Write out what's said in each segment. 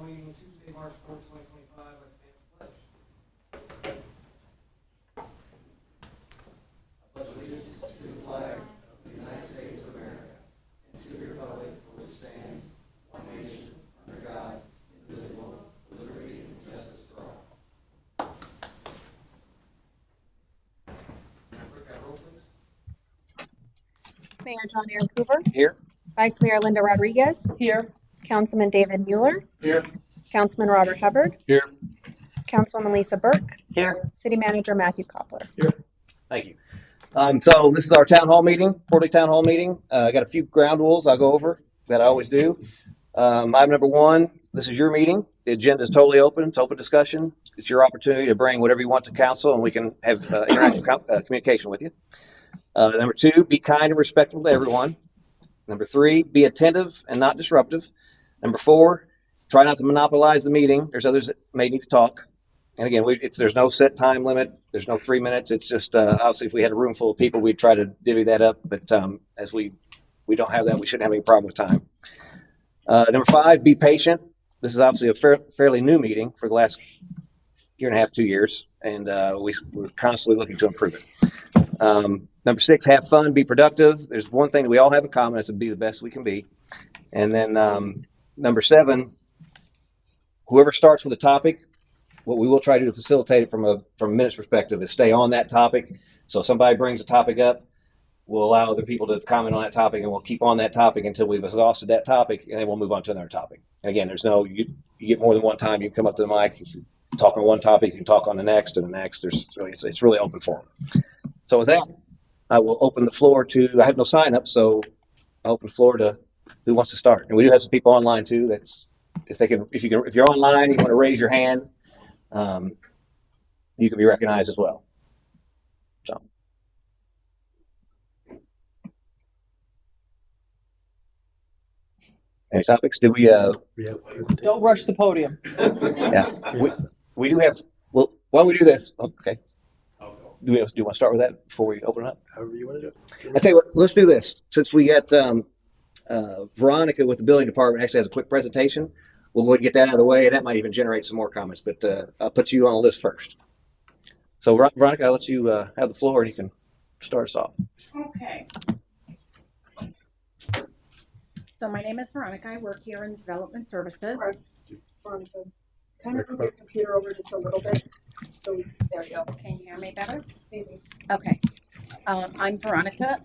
meeting Tuesday, March 4th, 2025. I stand pledged. I pledge allegiance to the flag of the United States of America and to the republic for which stands one nation under God, indivisible, with liberty and justice for all. Clerk, roll, please. Mayor John Aaron Cooper. Here. Vice Mayor Linda Rodriguez. Here. Councilman David Mueller. Here. Councilman Robert Hubbard. Here. Councilwoman Lisa Burke. Here. City Manager Matthew Koppler. Thank you. So this is our town hall meeting, quarterly town hall meeting. I got a few ground rules I'll go over that I always do. Item number one, this is your meeting. The agenda is totally open. It's open discussion. It's your opportunity to bring whatever you want to council and we can have interactive communication with you. Number two, be kind and respectful to everyone. Number three, be attentive and not disruptive. Number four, try not to monopolize the meeting. There's others that may need to talk. And again, there's no set time limit. There's no 3 minutes. It's just obviously if we had a room full of people, we'd try to divvy that up. But as we don't have that, we shouldn't have any problem with time. Number five, be patient. This is obviously a fairly new meeting for the last year and a half, 2 years, and we're constantly looking to improve it. Number six, have fun, be productive. There's one thing that we all have in common, is to be the best we can be. And then number seven, whoever starts with a topic, what we will try to do to facilitate it from a minute's perspective is stay on that topic. So if somebody brings a topic up, we'll allow other people to comment on that topic, and we'll keep on that topic until we've exhausted that topic, and then we'll move on to another topic. And again, there's no, you get more than one time, you can come up to the mic. If you talk on one topic, you can talk on the next and the next. It's really open forum. So with that, I will open the floor to, I have no sign up, so I'll open the floor to who wants to start. And we do have some people online too. That's, if you're online, you want to raise your hand, you can be recognized as well. So. Any topics? Did we, Don't rush the podium. yeah, we do have, well, why don't we do this? Okay. Do you want to start with that before we open it up? However you want to do it. I tell you what, let's do this. Since we got Veronica with the building department actually has a quick presentation, we'll go ahead and get that out of the way, and that might even generate some more comments. But I'll put you on the list first. So Veronica, I'll let you have the floor, and you can start us off. Okay. So my name is Veronica. I work here in Development Services. Veronica, kind of move your computer over just a little bit. So there you go. Can you hear me better? Maybe. Okay. I'm Veronica.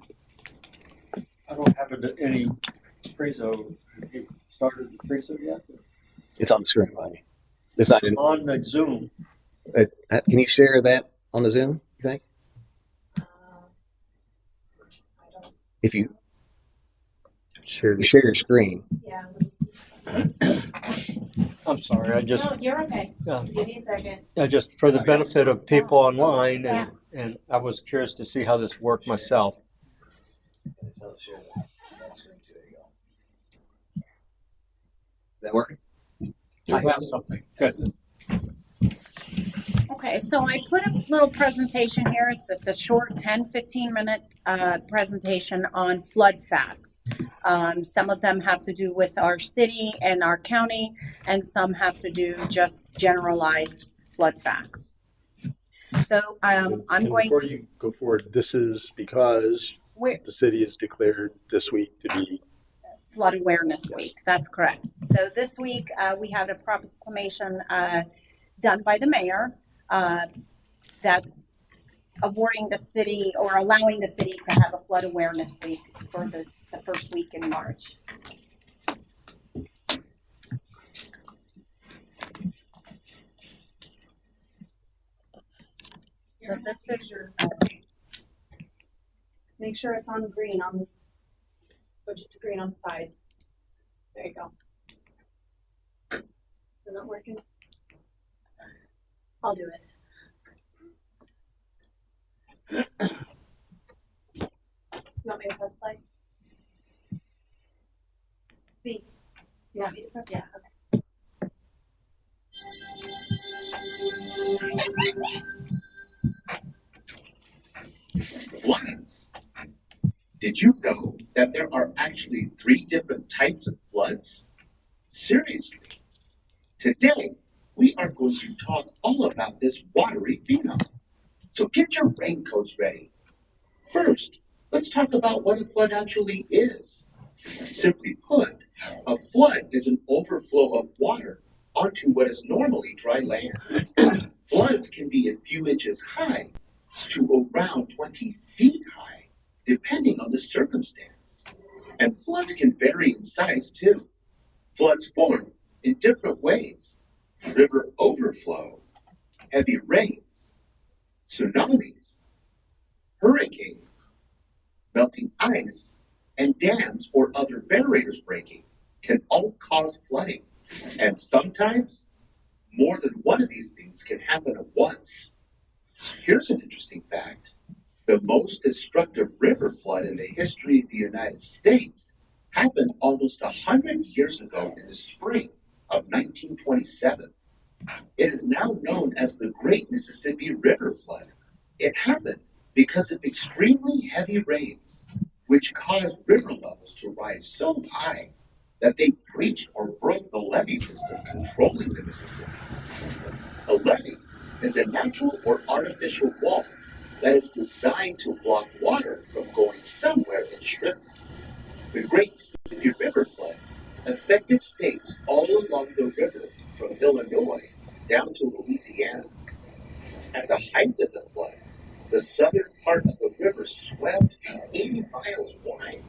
I don't have any preso. Have you started the preso yet? It's on the screen behind you. It's not in, On the Zoom. can you share that on the Zoom, you think? I don't. If you Share. share your screen. Yeah. I'm sorry. I just No, you're okay. Yeah. Give me a second. just for the benefit of people online, Yeah. and I was curious to see how this worked myself. Is that working? I have something. Good. Okay, so I put a little presentation here. It's a short 10-15 minute presentation on flood facts. Some of them have to do with our city and our county, and some have to do just generalized flood facts. So I'm going Before to. you go forward, this is because Where, the city is declared this week to be. Flood Awareness Yes. Week. That's correct. So this week we had a proclamation done by the mayor that's awarding the city or allowing the city to have a Flood Awareness Week for the first week in March. So this is your. Just make sure it's on green on. Switch it to green on the side. There you go. Is it not working? I'll do it. You want me to press play? B. You want me to press? Yeah. Okay. Floods. Did you know that there are actually 3 different types of floods? Seriously. Today, we are going to talk all about this watery phenom. So get your raincoats ready. First, let's talk about what a flood actually is. Simply put, a flood is an overflow of water onto what is normally dry land. Floods can be a few inches high to around 20 feet high, depending on the circumstance. And floods can vary in size too. Floods form in different ways: river overflow, heavy rains, tsunamis, hurricanes, melting ice, and dams or other barriers breaking can all cause flooding. And sometimes more than one of these things can happen at once. Here's an interesting fact. The most destructive river flood in the history of the United States happened almost 100 years ago in the spring of 1927. It is now known as the Great Mississippi River Flood. It happened because of extremely heavy rains, which caused river levels to rise so high that they breached or broke the levee system controlling the Mississippi. A levee is a natural or artificial wall that is designed to block water from going somewhere and tripping. The Great Mississippi River Flood affected states all along the river from Illinois down to Louisiana. At the height of the flood, the southern part of the river swelled to be 80 miles wide.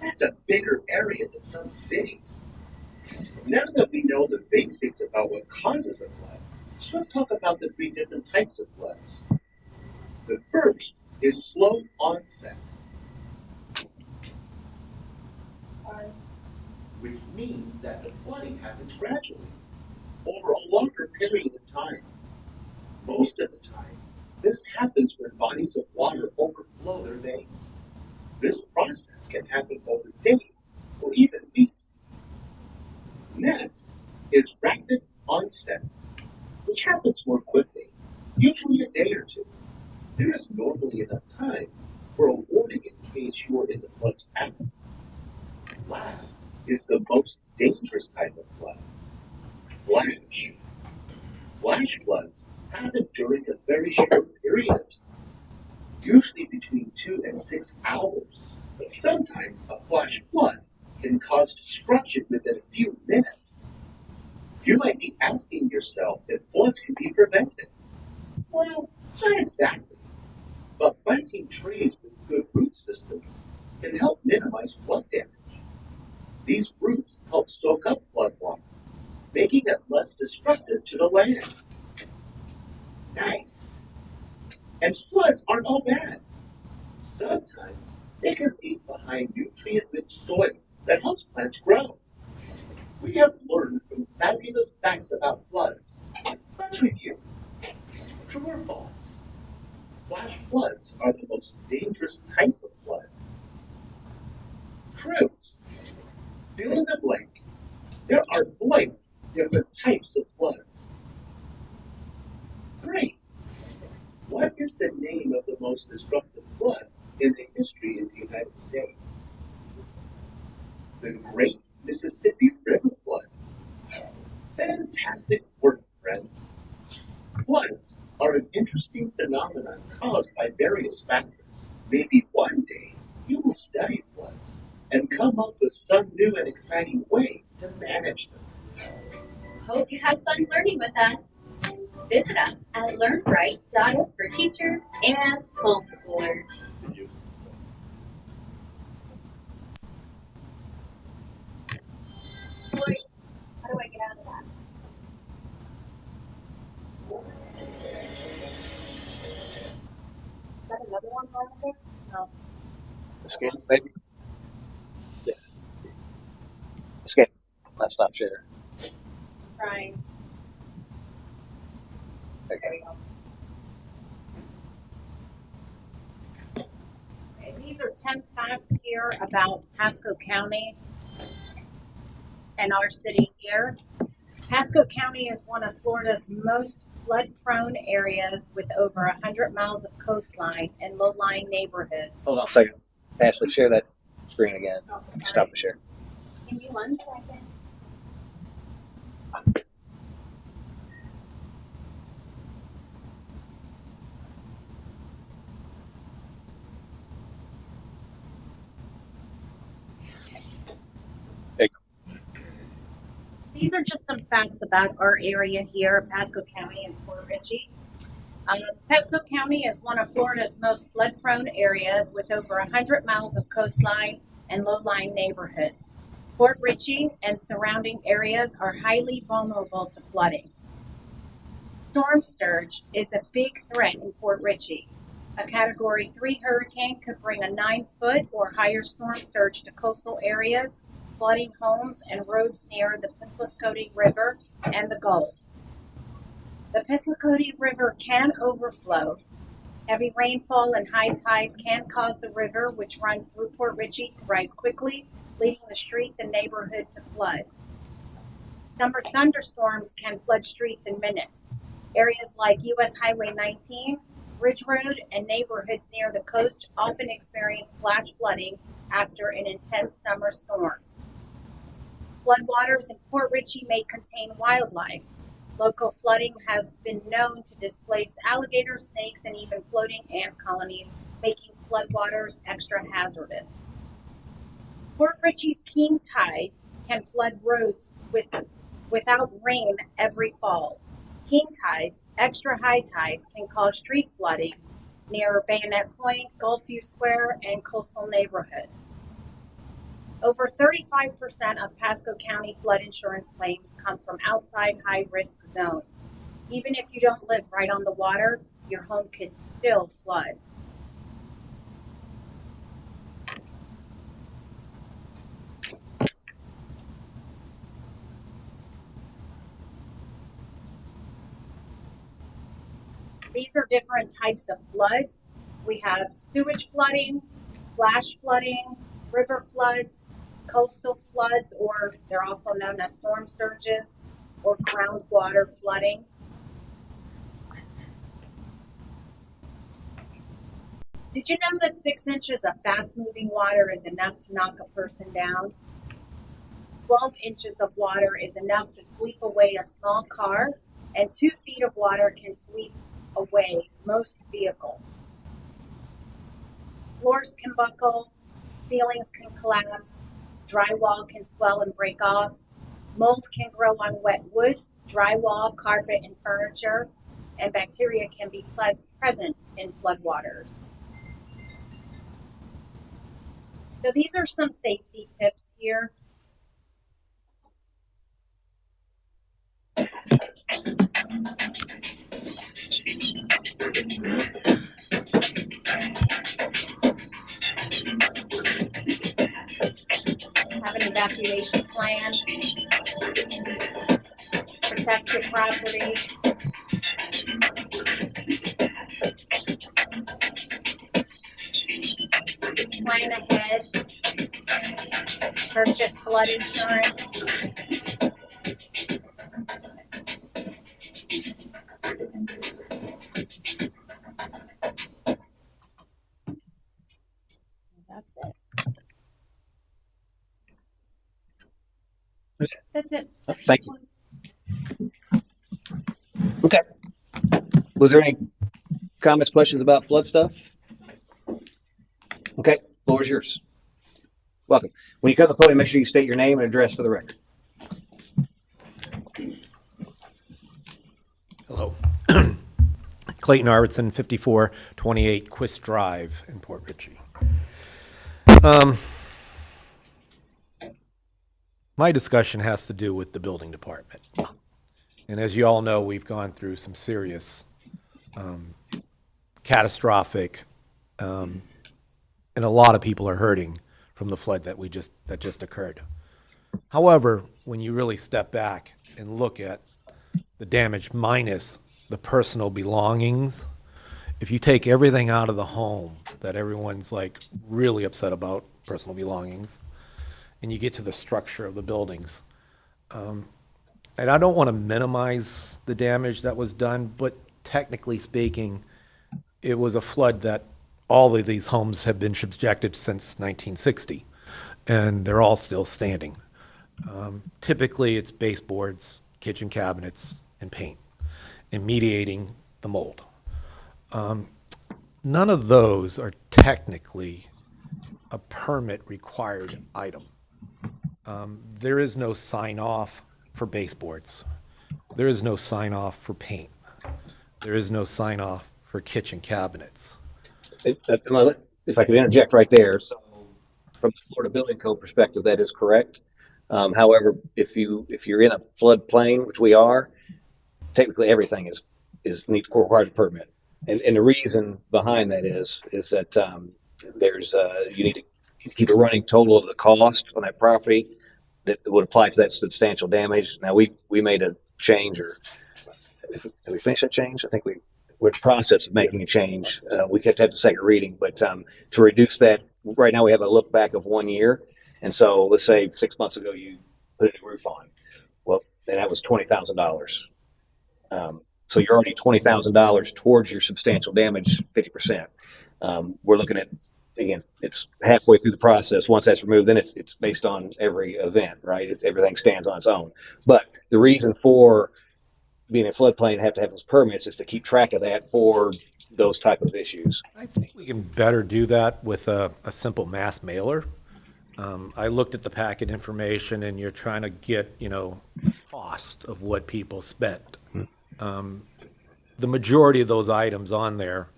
That's a bigger area than some cities. Now that we know the basics about what causes a flood, let's talk about the three different types of floods. The first is slow onset, which means that the flooding happens gradually over a longer period of time. Most of the time, this happens when bodies of water overflow their banks. This process can happen over days or even weeks. Next is rapid onset, which happens more quickly, usually a day or two. There is normally enough time for a warning in case you are in the flood's path. Last is the most dangerous type of flood, flash. Flash floods happen during a very short period of time, usually between 2 and 6 hours. But sometimes a flash flood can cause destruction within a few minutes. You might be asking yourself if floods can be prevented. Well, not exactly. But planting trees with good root systems can help minimize flood damage. These roots help soak up flood water, making it less destructive to the land. Nice. And floods aren't all bad. Sometimes they can leave behind nutrient-rich soil that helps plants grow. We have learned some fabulous facts about floods. Let's review. True or false? Flash floods are the most dangerous type of flood. True. Fill in the blank. There are blank different types of floods. Great. What is the name of the most destructive flood in the history of the United States? The Great Mississippi River Flood. Fantastic work, friends. Floods are an interesting phenomenon caused by various factors. Maybe one day you will study floods and come up with some new and exciting ways to manage them. Hope you had fun learning with us. Visit us at learnbright.org for teachers and homeschoolers. How do I get out of that? Is that another one right there? No. Escape, maybe? Yeah. Escape. Let's stop share. Trying. Okay. There we go. Okay, these are 10 facts here about Pasco County and our city here. Pasco County is one of Florida's most flood-prone areas with over 100 miles of coastline and low-lying neighborhoods. Hold on a second. Ashley, share that screen again. Okay. Stop the share. Give me 1 second. These are just some facts about our area here, Pasco County and Port Richey. Pasco County is one of Florida's most flood-prone areas with over 100 miles of coastline and low-lying neighborhoods. Port Richey and surrounding areas are highly vulnerable to flooding. Storm surge is a big threat in Port Richey. A Category 3 hurricane could bring a 9-foot or higher storm surge to coastal areas, flooding homes and roads near the Piscotty River and the Gulf. The Piscotty River can overflow. Heavy rainfall and high tides can cause the river, which runs through Port Richey, to rise quickly, leading the streets and neighborhood to flood. Summer thunderstorms can flood streets in minutes. Areas like U.S. Highway 19, Ridge Road, and neighborhoods near the coast often experience flash flooding after an intense summer storm. Floodwaters in Port Richey may contain wildlife. Local flooding has been known to displace alligators, snakes, and even floating ant colonies, making floodwaters extra hazardous. Port Richey's king tides can flood roads without rain every fall. King tides, extra high tides, can cause street flooding near Bayonet Point, Gulfview Square, and coastal neighborhoods. Over 35% of Pasco County flood insurance claims come from outside high-risk zones. Even if you don't live right on the water, your home could still flood. These are different types of floods. We have sewage flooding, flash flooding, river floods, coastal floods, or they're also known as storm surges, or groundwater flooding. Did you know that 6 inches of fast-moving water is enough to knock a person down? 12 inches of water is enough to sweep away a small car, and 2 feet of water can sweep away most vehicles. Floors can buckle, ceilings can collapse, drywall can swell and break off, mold can grow on wet wood, drywall, carpet, and furniture, and bacteria can be present in floodwaters. So these are some safety tips here. Have an evacuation plan. Protect your property. Plan ahead. Purchase flood insurance. That's it. That's it. Thank you. Okay. Was there any comments, questions about flood stuff? Okay, floor is yours. Welcome. When you come to the podium, make sure you state your name and address for the record. Hello. Clayton Arvidsson, 5428 Quist Drive in Port Richey. My discussion has to do with the building department. And as you all know, we've gone through some serious, catastrophic, and a lot of people are hurting from the flood that just occurred. However, when you really step back and look at the damage minus the personal belongings, if you take everything out of the home that everyone's like really upset about, personal belongings, and you get to the structure of the buildings, and I don't want to minimize the damage that was done, but technically speaking, it was a flood that all of these homes have been subjected since 1960, and they're all still standing. Typically, it's baseboards, kitchen cabinets, and paint, and mediating the mold. None of those are technically a permit required item. There is no sign off for baseboards. There is no sign off for paint. There is no sign off for kitchen cabinets. If I could interject right there, so from the Florida Building Code perspective, that is correct. However, if you're in a floodplain, which we are, technically everything is needs required a permit. And the reason behind that is that there's you need to keep a running total of the cost on that property that would apply to that substantial damage. Now we made a change, or have we finished that change? I think we're in the process of making a change. We have to have the second reading, but to reduce that, right now we have a look back of 1 year. And so let's say 6 months ago you put a new roof on. Well, then that was $20,000. So you're already $20,000 towards your substantial damage, 50%. We're looking at, again, it's halfway through the process. Once that's removed, then it's based on every event, right? Everything stands on its own. But the reason for being a floodplain and have to have those permits is to keep track of that for those type of issues. I think we can better do that with a simple mass mailer. I looked at the packet information, and you're trying to get, cost of what people spent. The majority of those items on there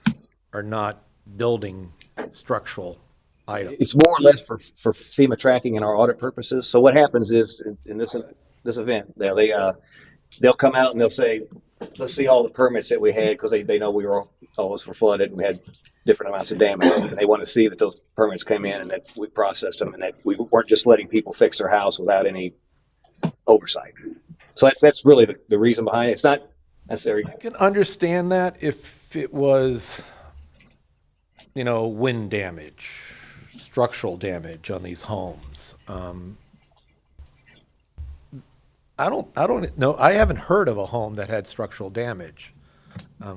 are not building structural items. It's more or less for FEMA tracking and our audit purposes. So what happens is in this event, they'll come out and they'll say, let's see all the permits that we had, because they know we were always for flooded and we had different amounts of damage, and they want to see that those permits came in and that we processed them and that we weren't just letting people fix their house without any oversight. So that's really the reason behind it. It's not necessary. I can understand that if it was, wind damage, structural damage on these homes. I don't know. I haven't heard of a home that had structural damage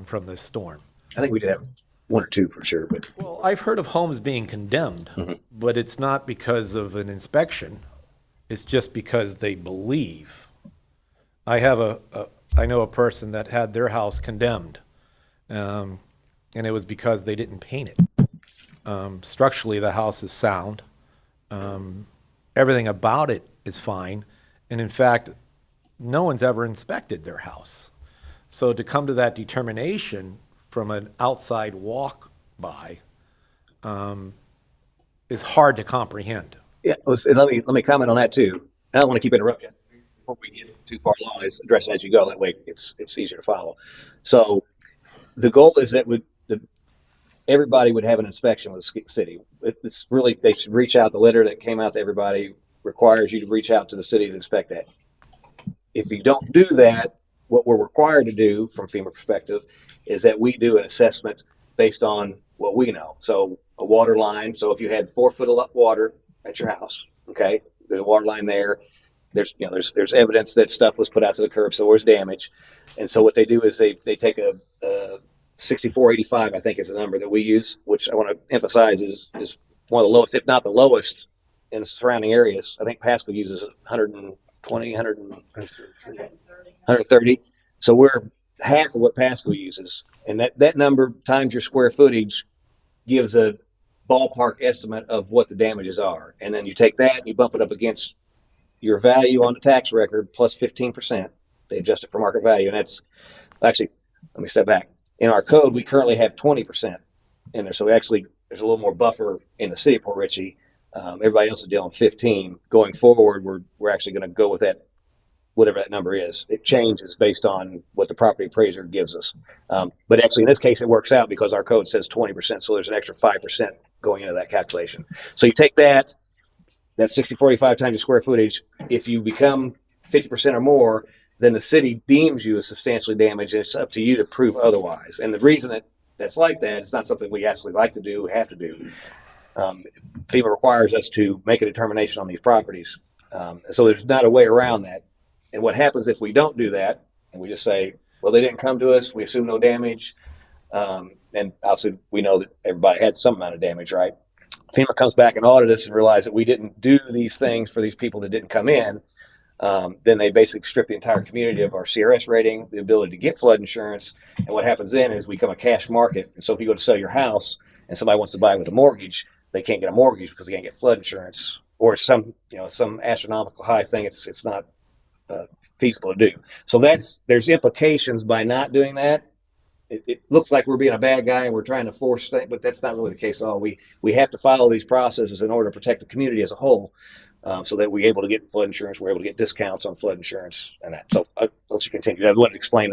from this storm. I think we did have one or two for sure, but Well, I've heard of homes being condemned, but it's not because of an inspection. It's just because they believe. I know a person that had their house condemned, and it was because they didn't paint it. Structurally, the house is sound. Everything about it is fine, and in fact, no one's ever inspected their house. So to come to that determination from an outside walk by is hard to comprehend. yeah. Let me comment on that too. I don't want to keep interrupting before we get too far along. Is address it as you go. That way, it's easier to follow. So the goal is that everybody would have an inspection with the city. It's really, they should reach out. The letter that came out to everybody requires you to reach out to the city to inspect that. If you don't do that, what we're required to do from FEMA perspective is that we do an assessment based on what we know. So a water line. So if you had 4 foot of water at your house, okay, there's a water line there. There's evidence that stuff was put out to the curb, so there's damage. And so what they do is they take a 6485, I think is the number that we use, which I want to emphasize is one of the lowest, if not the lowest, in the surrounding areas. I think Pasco uses 120, 130. So we're half of what Pasco uses. And that number times your square footage gives a ballpark estimate of what the damages are. And then you take that and you bump it up against your value on the tax record plus 15%. They adjust it for market value. And that's actually, let me step back. In our code, we currently have 20% in there. So there's a little more buffer in the city of Port Richey. Everybody else is dealing 15. Going forward, we're actually going to go with that, whatever that number is. It changes based on what the property appraiser gives us. But actually, in this case, it works out because our code says 20%. So there's an extra 5% going into that calculation. So you take that 6045 times your square footage. If you become 50% or more, then the city deems you as substantially damaged, and it's up to you to prove otherwise. And the reason that's like that, it's not something we actually like to do, have to do. FEMA requires us to make a determination on these properties. So there's not a way around that. And what happens if we don't do that, and we just say, well, they didn't come to us, we assume no damage, and obviously we know that everybody had some amount of damage, right? FEMA comes back and audits us and realizes that we didn't do these things for these people that didn't come in. then they basically strip the entire community of our CRS rating, the ability to get flood insurance. And what happens then is we become a cash market. And so if you go to sell your house and somebody wants to buy with a mortgage, they can't get a mortgage because they can't get flood insurance, or some astronomical high thing. It's not feasible to do. So there's implications by not doing that. It looks like we're being a bad guy and we're trying to force things, but that's not really the case at all. We have to follow these processes in order to protect the community as a whole, so that we're able to get flood insurance, we're able to get discounts on flood insurance and that. So I'll let you continue. I wanted to explain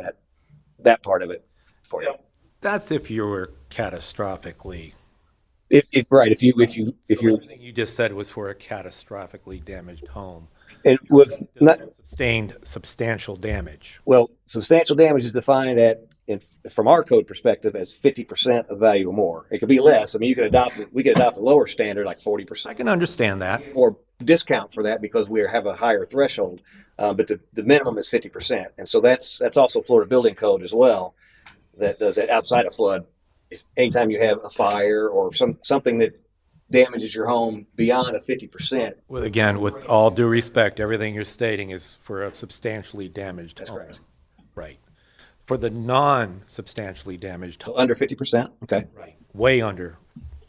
that part of it for you. That's if you were catastrophically. If you're Everything you just said was for a catastrophically damaged home. it was not. Sustained substantial damage. Well, substantial damage is defined from our code perspective as 50% of value or more. It could be less. I mean, we could adopt a lower standard like 40%. I can understand that. Or discount for that because we have a higher threshold, but the minimum is 50%, and so that's also Florida Building Code as well. That does that outside of flood. If anytime you have a fire or something that damages your home beyond a 50%. Well, again, with all due respect, everything you're stating is for a substantially damaged home. Correct. Right. For the non-substantially damaged home. Under 50%. Okay. Right. Way under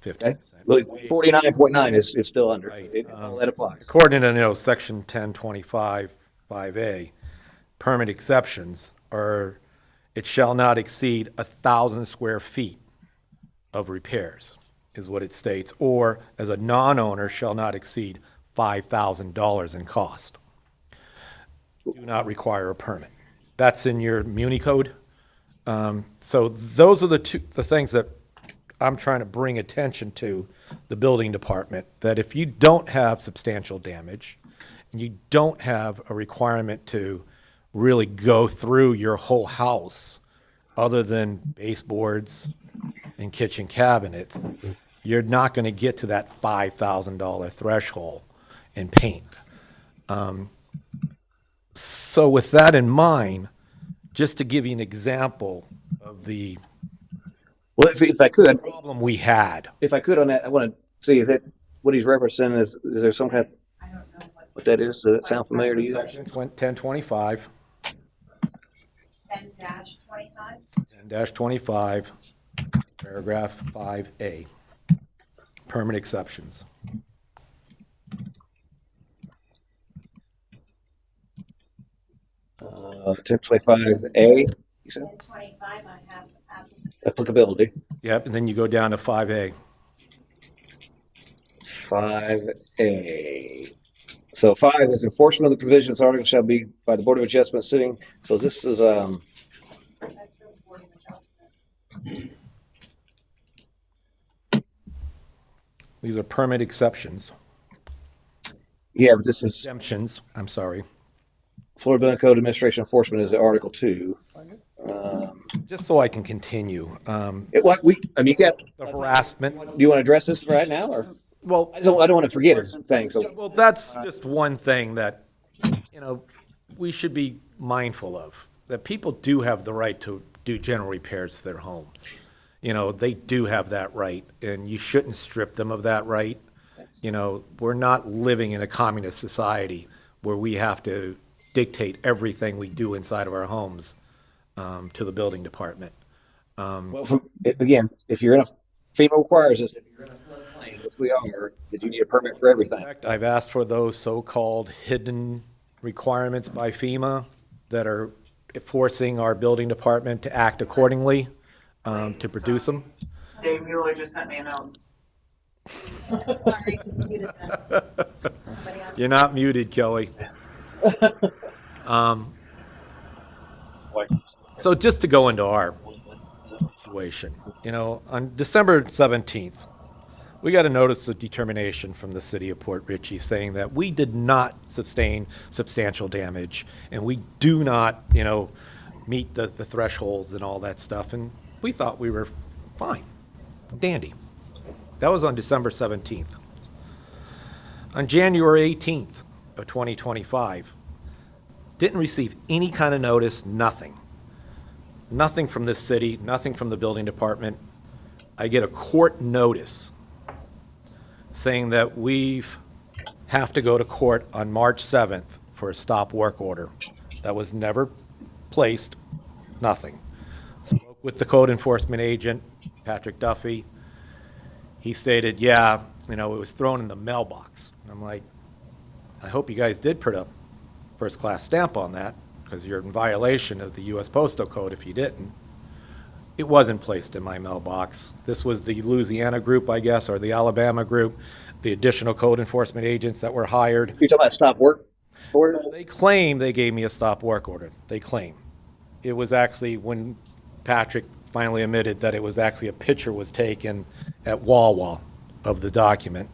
50%. Okay. Well, 49.9 is still under. Right. All that applies. According to section 1025 5A, permit exceptions are it shall not exceed 1,000 square feet of repairs, is what it states, or as a non-owner shall not exceed $5,000 in cost. Do not require a permit. That's in your Muni code. So those are the things that I'm trying to bring attention to the building department, that if you don't have substantial damage and you don't have a requirement to really go through your whole house other than baseboards and kitchen cabinets, you're not going to get to that $5,000 threshold in paint. So with that in mind, just to give you an example of the Well, if I could, problem we had. if I could on that, I want to see, is that what he's referencing? Is there some kind of, what that is? Does that sound familiar to you? Section 1025, 10-25. 10-25, paragraph 5A, permit exceptions. Uh, 1025A, you said? 10-25, I have Applicability. Yep, and then you go down to 5A. 5A. So 5 is enforcement of the provisions. This article shall be by the Board of Adjustment sitting. So this is, that's for the Board of Adjustment. These are permit exceptions, yeah, but this is exemptions, I'm sorry. Florida Building Code Administration Enforcement is Article 2. Just so I can continue. You got, The harassment, do you want to address this right now, or? well, I don't want to forget it, thing, so. well, that's just one thing that, we should be mindful of, that people do have the right to do general repairs to their homes. They do have that right, and you shouldn't strip them of that right. We're not living in a communist society where we have to dictate everything we do inside of our homes to the building department. Well, again, if you're in FEMA requires us, if you're in a floodplain, which we are, that you need a permit for everything. In fact, I've asked for those so-called hidden requirements by FEMA that are forcing our building department to act accordingly to produce them. Dave Mueller just sent me a note. Sorry, just muted that. Somebody else. You're not muted, Kelly. So just to go into our situation, on December 17th, we got a notice of determination from the city of Port Richey saying that we did not sustain substantial damage and we do not, meet the thresholds and all that stuff. And we thought we were fine, dandy. That was on December 17th. On January 18th of 2025, didn't receive any kind of notice, nothing. Nothing from this city, nothing from the building department. I get a court notice saying that we have to go to court on March 7th for a stop work order. That was never placed, nothing. Spoke with the code enforcement agent, Patrick Duffy. He stated, yeah, it was thrown in the mailbox. I'm like, I hope you guys did put a first-class stamp on that, because you're in violation of the U.S. Postal Code if you didn't. It wasn't placed in my mailbox. This was the Louisiana group, I guess, or the Alabama group, the additional code enforcement agents that were hired. You're talking about stop work order? They claim they gave me a stop work order. They claim. It was actually when Patrick finally admitted that it was actually a picture was taken at Wawa of the document.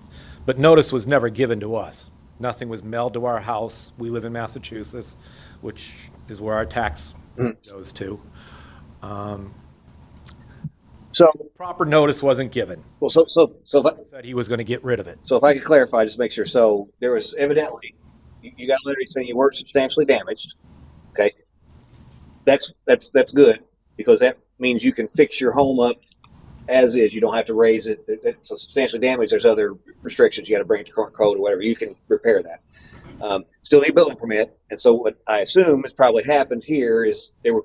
But notice was never given to us. Nothing was mailed to our house. We live in Massachusetts, which is where our tax goes to. So Proper notice wasn't given. well, so if I, Said he was going to get rid of it. so if I could clarify, just to make sure. So there was evidently you got a letter saying you weren't substantially damaged. Okay, that's good, because that means you can fix your home up as is. You don't have to raise it. So substantially damaged, there's other restrictions. You got to bring it to current code or whatever. You can repair that. Still need a building permit. And so what I assume has probably happened here is they were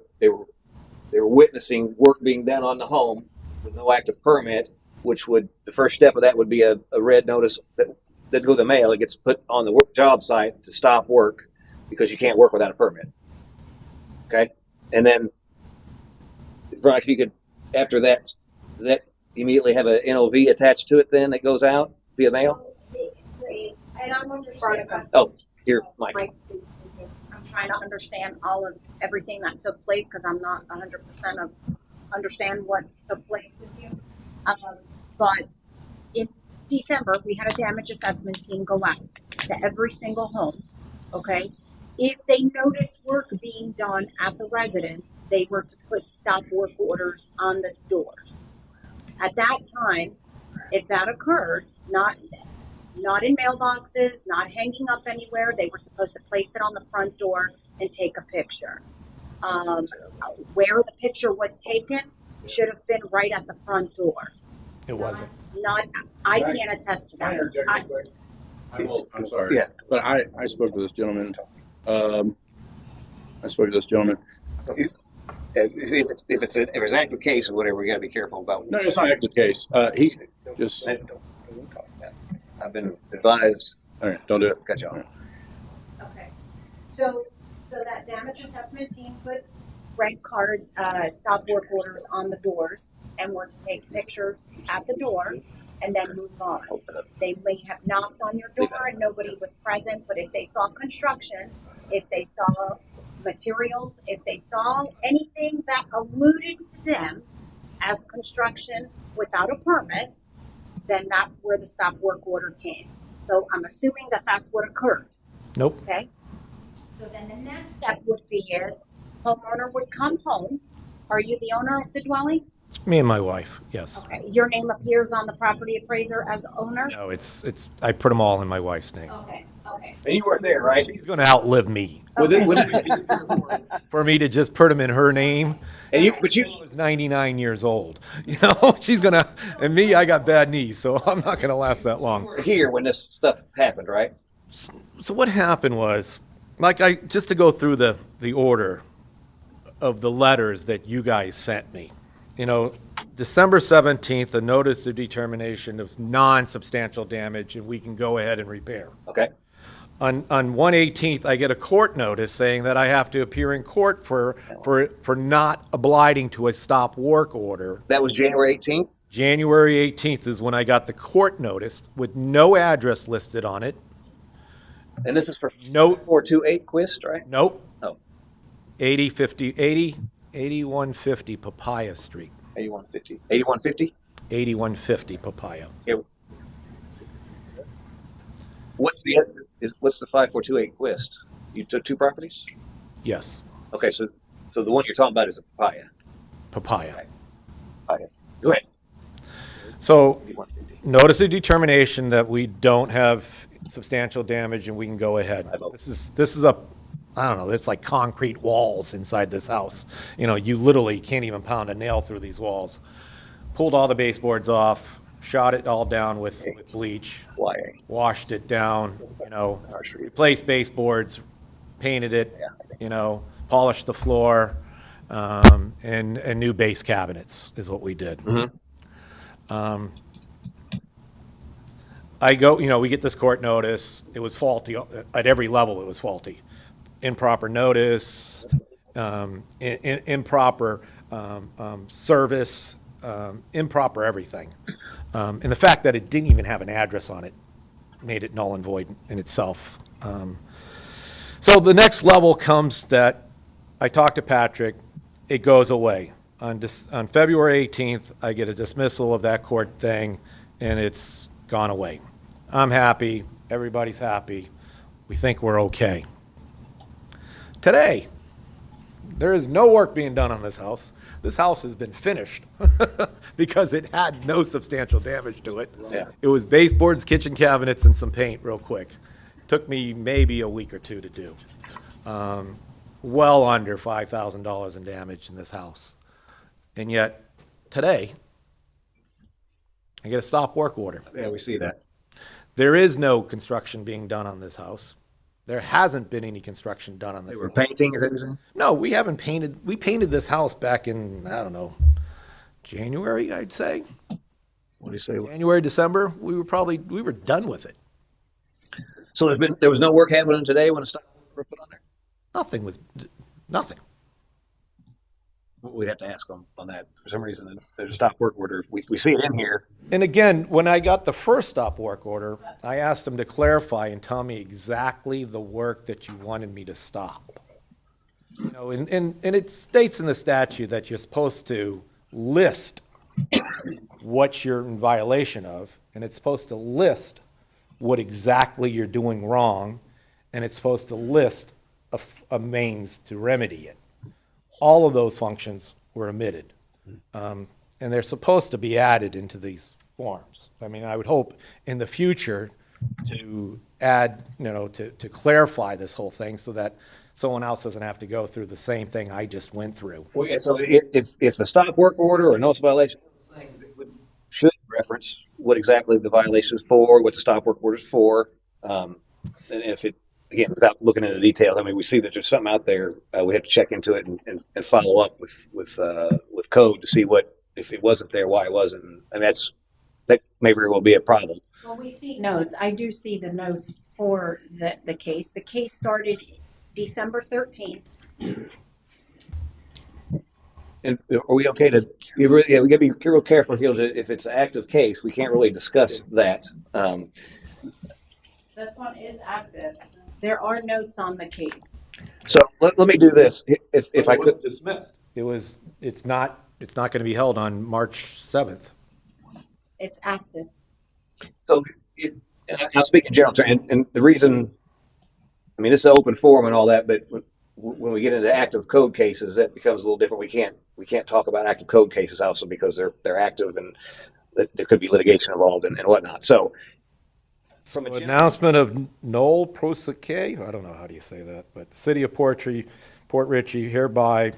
witnessing work being done on the home with no active permit, which would, the first step of that would be a red notice that doesn't go to the mail. It gets put on the work job site to stop work because you can't work without a permit. Okay, and then, Veronica, if you could, after that, does that immediately have a NOV attached to it then that goes out via mail? And I'm understanding. Oh, here, Mike. I'm trying to understand all of everything that took place, because I'm not 100% of understand what took place with you. But in December, we had a damage assessment team go out to every single home. Okay, if they noticed work being done at the residence, they were to put stop work orders on the doors. At that time, if that occurred, not in mailboxes, not hanging up anywhere, they were supposed to place it on the front door and take a picture. Where the picture was taken should have been right at the front door. It wasn't. I can't attest to that. I'm sorry. Yeah. But I spoke to this gentleman. If it's an active case or whatever, we got to be careful about. No, it's not an active case. He just. I've been advised. All right, don't do it. Cut you off. Okay. So that damage assessment team put rank cards, stop work orders on the doors, and were to take pictures at the door and then move on. They may have knocked on your door and nobody was present, but if they saw construction, if they saw materials, if they saw anything that alluded to them as construction without a permit, then that's where the stop work order came. So I'm assuming that that's what occurred. Nope. Okay. So then the next step would be is homeowner would come home. Are you the owner of the dwelling? Me and my wife, yes. Okay. Your name appears on the property appraiser as owner? No, it's I put them all in my wife's name. Okay. Okay. And you weren't there, right? She's going to outlive me. Okay. For me to just put them in her name. And you was 99 years old. She's going to, and me, I got bad knees, so I'm not going to last that long. were here when this stuff happened, right? So what happened was, just to go through the order of the letters that you guys sent me. December 17th, a notice of determination of non-substantial damage, and we can go ahead and repair. Okay. On 1/18th, I get a court notice saying that I have to appear in court for not abiding to a stop work order. That was January 18th? January 18th is when I got the court notice with no address listed on it. And this is for Note 428 Quist, right? Nope. Oh. 8150 Papaya Street. 8150. 8150? 8150 Papaya. Yeah. What's the 5428 Quist? You took two properties? Yes, Okay, so the one you're talking about is a papaya. Papaya. Papaya. Go ahead. So 8150. notice of determination that we don't have substantial damage and we can go ahead. I vote. This is I don't know, it's like concrete walls inside this house. You literally can't even pound a nail through these walls. Pulled all the baseboards off, shot it all down with bleach, YA. washed it down, Our street. replaced baseboards, painted it, Yeah. you know, polished the floor, and new base cabinets is what we did. We get this court notice. It was faulty at every level. It was faulty, improper notice, improper service, improper everything, and the fact that it didn't even have an address on it made it null and void in itself. So the next level comes that I talked to Patrick. It goes away on February 18th. I get a dismissal of that court thing, and it's gone away. I'm happy. Everybody's happy. We think we're okay. Today, there is no work being done on this house. This house has been finished because it had no substantial damage to it. Yeah. It was baseboards, kitchen cabinets, and some paint real quick. Took me maybe a week or two to do. Well under $5,000 in damage in this house. And yet, today, I get a stop work order. Yeah, we see that. There is no construction being done on this house. There hasn't been any construction done on They this were house. painting, is that what you're saying? No, we haven't painted. We painted this house back in, I don't know, January, I'd say. What do you say? January, December. We were done with it. So there was no work happening today when the stop were put on there? Nothing. We'd have to ask them on that. For some reason, there's a stop work order. We see it in here. And again, when I got the first stop work order, I asked them to clarify and tell me exactly the work that you wanted me to stop. You know, and it states in the statute that you're supposed to list what you're in violation of, and it's supposed to list what exactly you're doing wrong, and it's supposed to list a means to remedy it. All of those functions were omitted. And they're supposed to be added into these forms. I mean, I would hope in the future to add, to clarify this whole thing so that someone else doesn't have to go through the same thing I just went through. Well, yeah, so if the stop work order or notice violation should reference what exactly the violation is for, what the stop work order is for, and if it, again, without looking into the details, I mean, we see that there's something out there. We have to check into it and follow up with code to see if it wasn't there, why it wasn't. And that may very well be a problem. Well, we see notes. I do see the notes for the case. The case started December 13th. And are we okay to? We got to be real careful here. If it's an active case, we can't really discuss that. This one is active. There are notes on the case. So let me do this. If I could, dismissed. It's not going to be held on March 7th. It's active. so I'll speak in general terms. And the reason, I mean, this is an open forum and all that, but when we get into active code cases, that becomes a little different. We can't talk about active code cases also because they're active and there could be litigation involved and whatnot. So. From Announcement of Noel Prosecke, I don't know how do you say that, but the City of Port Richey hereby,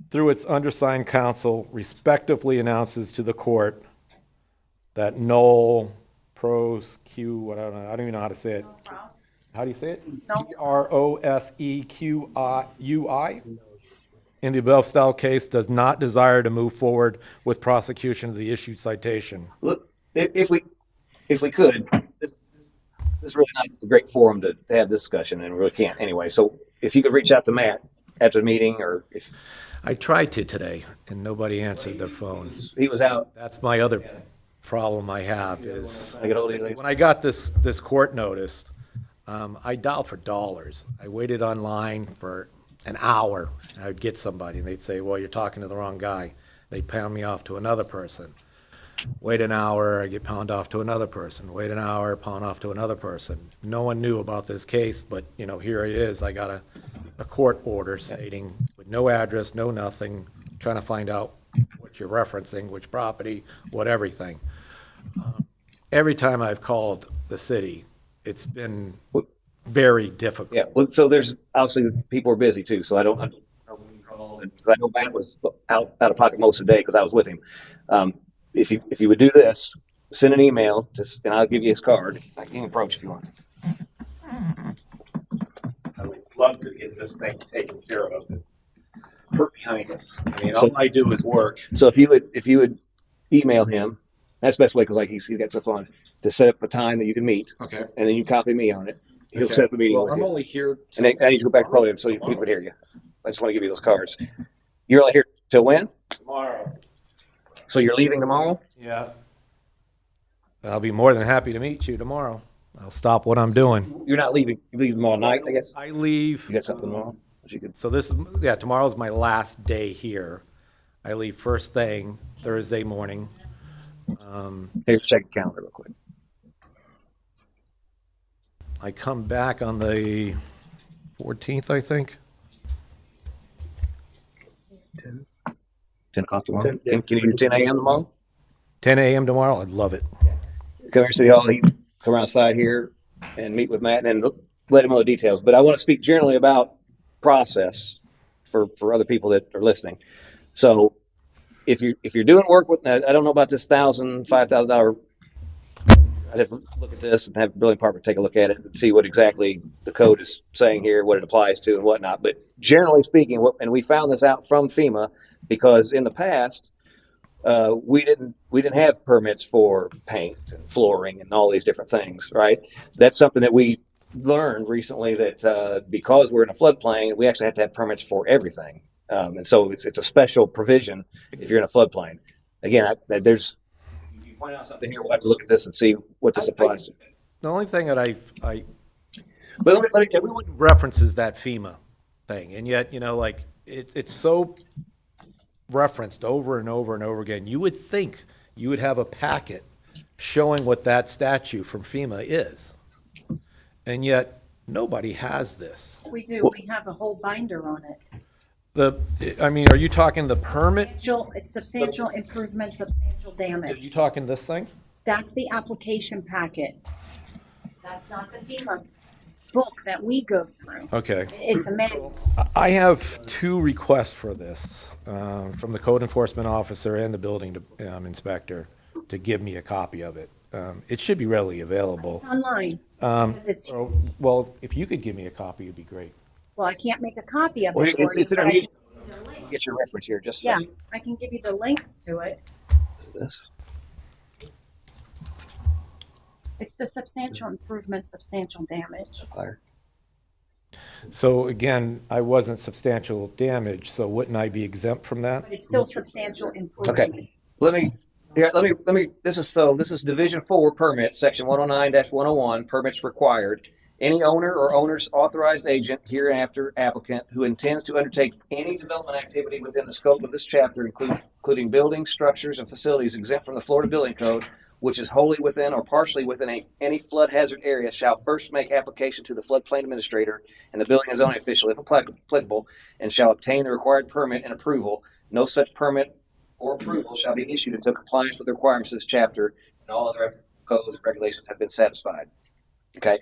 through its undersigned council, respectively announces to the court that Noel Prosecque, I don't even know how to say it. How do you say it? No. Prosequi, in the above style case, does not desire to move forward with prosecution of the issued citation. Look, if we could, this is really not a great forum to have this discussion, and we really can't anyway. So if you could reach out to Matt after the meeting, or if I tried to today, and nobody answered their phone. he was out, That's my other problem I have is I get all these. when I got this court notice, I dialed for dollars. I waited online for an hour. I would get somebody, and they'd say, well, you're talking to the wrong guy. They'd pound me off to another person. Wait an hour, I get pounded off to another person. Wait an hour, pound off to another person. No one knew about this case, but, here it is. I got a court order stating with no address, no nothing, trying to find out what you're referencing, which property, what everything. Every time I've called the city, it's been very difficult. Yeah, well, so there's obviously people are busy too, so I don't know when you call, because I know Matt was out of pocket most of the day because I was with him. If you would do this, send an email to, and I'll give you his card. I can approach if you want. love to get this thing taken care of and put behind us. I mean, So- all I do is work. So if you would email him, that's the best way because like he's got stuff on to set up a time that you can meet, Okay. and then you copy me on it. He'll Okay. set up a meeting Well, with I'm you. only here. And then I need to go back to the podium so people would hear you. I just want to give you those cards. You're only here till when? Tomorrow. So you're leaving tomorrow? Yeah. I'll be more than happy to meet you tomorrow. I'll stop what I'm doing. You're not leaving. You leave tomorrow night, I guess. I leave. You got something tomorrow? That you could. So tomorrow's my last day here. I leave first thing Thursday morning. Here's check your calendar real quick. I come back on the 14th, I think. 10 o'clock tomorrow. Can you do 10 a.m. tomorrow? 10 a.m. tomorrow. I'd love it. Come here to City Hall. Come around the side here and meet with Matt and then let him know the details. But I want to speak generally about process for other people that are listening. So if you're doing work with, I don't know about this $1,000, $5,000. I'd have to look at this and have the building department take a look at it and see what exactly the code is saying here, what it applies to and whatnot. But generally speaking, and we found this out from FEMA because in the past, we didn't have permits for paint and flooring and all these different things, right? That's something that we learned recently that because we're in a floodplain, we actually have to have permits for everything. And so it's a special provision if you're in a floodplain. Again, there's you point out something here. We'll have to look at this and see what this applies to. The only thing that But let me everyone references that FEMA thing, and yet like it's so referenced over and over and over again. You would think you would have a packet showing what that statute from FEMA is, and yet nobody has this. We do, we have a whole binder on it. Are you talking the permit? It's substantial improvement, substantial Are damage. you talking this thing? That's the application packet. That's not the FEMA book that we go through. Okay. It's a manual. I have two requests for this from the code enforcement officer and the building inspector to give me a copy of it. It should be readily available. It's online. Because it's, Well, if you could give me a copy, it'd be great. well, I can't make a copy of Well, it. it's for you, but I can intermediate. give you the link. Get your reference here. Just Yeah, I can give you the link to it. this. It's the substantial improvement, substantial damage. Fire. So again, I wasn't substantial damage, so wouldn't I be exempt from that? But it's still substantial improvement. Okay. Let me. This is Division 4 permits, Section 109-101, permits required. Any owner or owner's authorized agent, hereinafter applicant, who intends to undertake any development activity within the scope of this chapter, including buildings, structures, and facilities exempt from the Florida Building Code, which is wholly within or partially within any flood hazard area, shall first make application to the floodplain administrator and the building and zoning official, if applicable, and shall obtain the required permit and approval. No such permit or approval shall be issued until compliance with the requirements of this chapter and all other codes and regulations have been satisfied. Okay.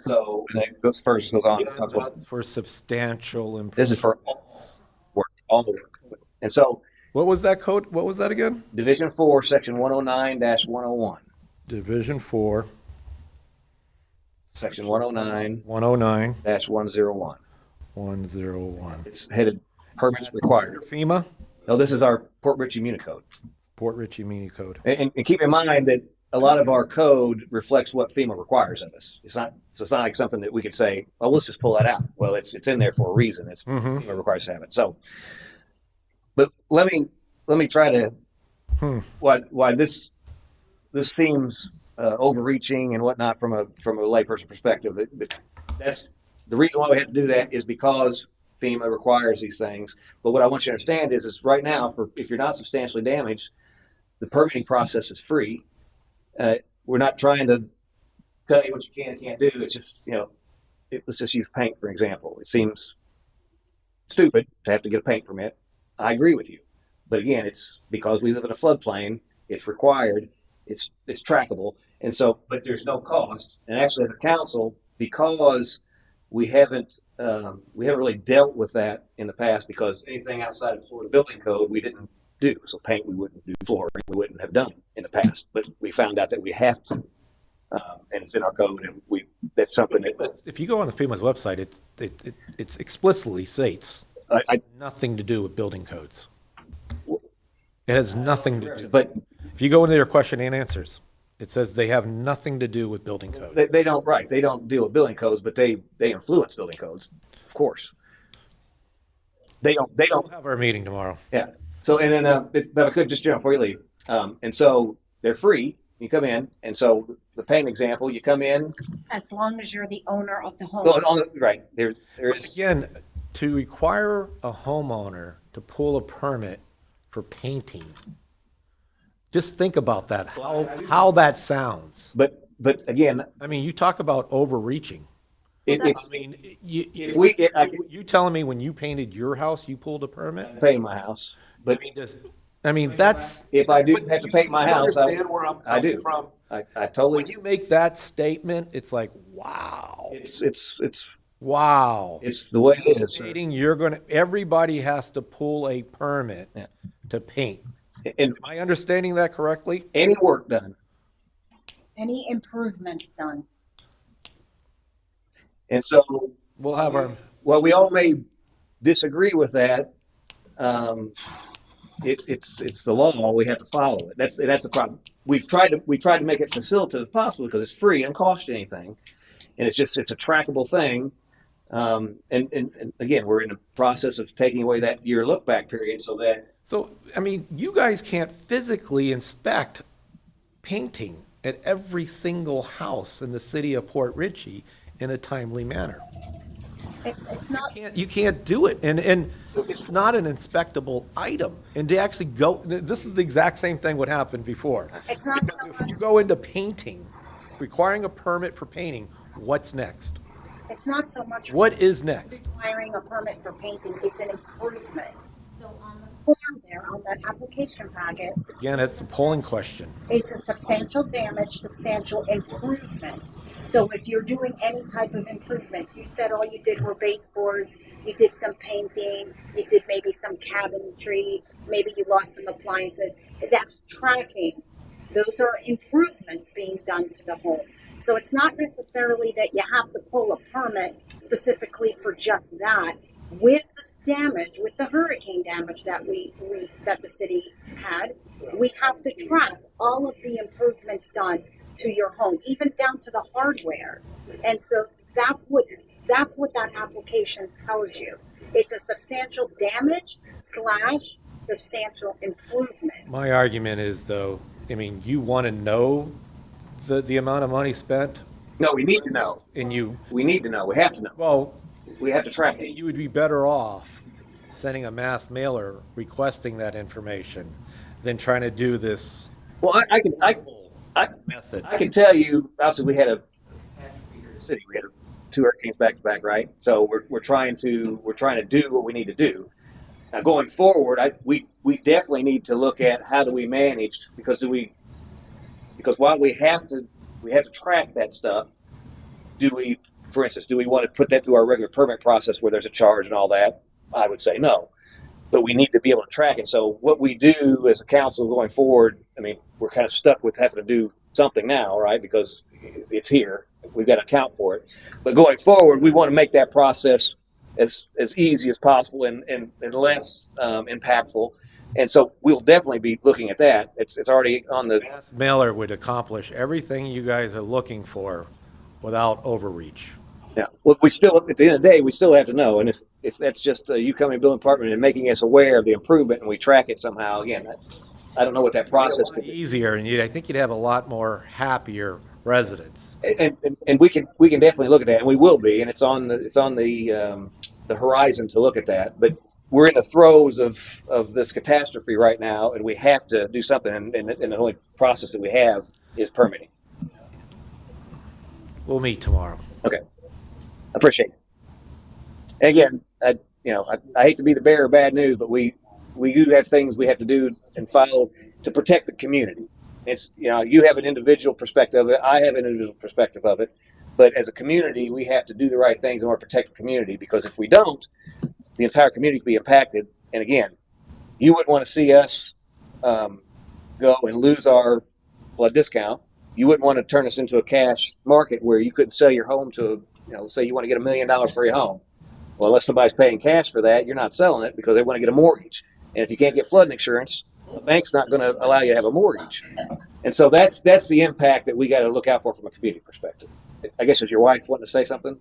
So and then it goes first, goes on. Talks about, That's for substantial improvement. this is for all work. And so What was that code? What was that again? Division 4, Section 109-101. Division 4, Section 109-101. 109, 101. It's headed permits required. FEMA, No, this is our Port Richey Muni Code. Port Richey Muni Code. And keep in mind that a lot of our code reflects what FEMA requires of us. It's not like something that we could say, well, let's just pull that out. Well, it's in there for a reason. It's FEMA requires to have it. So, but let me try to why this seems overreaching and whatnot from a layperson perspective. That's the reason why we have to do that is because FEMA requires these things. But what I want you to understand is right now, if you're not substantially damaged, the permitting process is free. We're not trying to tell you what you can and can't do. It's just, let's just use paint, for example. It seems stupid to have to get a paint permit. I agree with you. But again, it's because we live in a floodplain, it's required, it's trackable. And so, but there's no cost. And actually as a council, because we haven't really dealt with that in the past, because anything outside of Florida Building Code, we didn't do. So paint, we wouldn't do, flooring, we wouldn't have done in the past, but we found out that we have to. and it's in our code, and that's something that If you go on FEMA's website, it explicitly states I nothing to do with building codes. It has nothing to do. but If you go into their question and answers, it says they have nothing to do with building code. they don't they don't deal with building codes, but they influence building codes, of course. They don't We'll have our meeting tomorrow. yeah. So and then but I could just before you leave, and so they're free. You come in, and so the paint example, you come in. As long as you're the owner of the home. Right there is Again, to require a homeowner to pull a permit for painting, just think about that, how that sounds. but again, I mean, you talk about overreaching. it's I mean, you telling me when you painted your house, you pulled a permit? paying my house, but I mean, that's, if I do have to paint my house, understand where I'm I do. coming from? I totally. When you make that statement, it's like, wow. It's Wow. it's the way it is. Sir. Stating everybody has to pull a permit to paint. And Am I understanding that correctly? any work done, Any improvements done. and so We'll have our, while we all may disagree with that, it's the law. We have to follow it. That's the problem. We tried to make it facilitative as possible because it's free and cost you anything, and it's a trackable thing. And again, we're in the process of taking away that year look back period so, I mean, you guys can't physically inspect painting at every single house in the city of Port Richey in a timely manner. It's not. You can't do it, and it's not an inspectable item. And to actually go, this is the exact same thing would happen before. It's not Because so if much. you go into painting, requiring a permit for painting, what's next? It's not so much. What is next? Requiring a permit for painting. It's an improvement. So on the form there, on that application packet, Again, it's a polling question. it's a substantial damage, substantial improvement. So if you're doing any type of improvements, you said all you did were baseboards, you did some painting, you did maybe some cabinetry, maybe you lost some appliances. That's tracking. Those are improvements being done to the home. So it's not necessarily that you have to pull a permit specifically for just that. With this damage, with the hurricane damage that that the city had, we have to track all of the improvements done to your home, even down to the hardware. And so that's what that application tells you. It's a substantial damage / substantial improvement. My argument is, though, I mean, you want to know the amount of money spent, No, we need to know. and We need to know. We have to know. well, We have to track it. you would be better off sending a mass mailer requesting that information than trying to do this Well, I method. can tell you. Obviously, we had a city. We had 2 hurricanes back to back, right? So we're trying to do what we need to do. Now, going forward, we definitely need to look at how do we manage because while we have to track that stuff, for instance, do we want to put that through our regular permit process where there's a charge and all that? I would say no, but we need to be able to track it. So what we do as a council going forward, I mean, we're kind of stuck with having to do something now, right? Because it's here. We've got to account for it. But going forward, we want to make that process as easy as possible and less impactful. And so we'll definitely be looking at that. It's already on the Mass mailer would accomplish everything you guys are looking for without overreach. yeah. Well, we still at the end of the day we still have to know. And if that's just you coming to building department and making us aware of the improvement and we track it somehow, again, I don't know what that process could be. Easier, and I think you'd have a lot more happier residents. And we can definitely look at that, and we will be, and it's on the horizon to look at that. But we're in the throes of this catastrophe right now, and we have to do something. And the only process that we have is permitting. We'll meet tomorrow. Okay, appreciate it. And again, I hate to be the bearer of bad news, but we do have things we have to do and follow to protect the community. It's you have an individual perspective of it, I have an individual perspective of it, but as a community, we have to do the right things in order to protect the community. Because if we don't, the entire community could be impacted. And again, you wouldn't want to see us go and lose our flood discount. you wouldn't want to turn this into a cash market where you couldn't sell your home to, let's say you want to get $1 million for your home. Well, unless somebody's paying cash for that, you're not selling it because they want to get a mortgage. And if you can't get flood insurance, the bank's not going to allow you to have a mortgage. And so that's the impact that we got to look out for from a community perspective. I guess is your wife wanting to say something?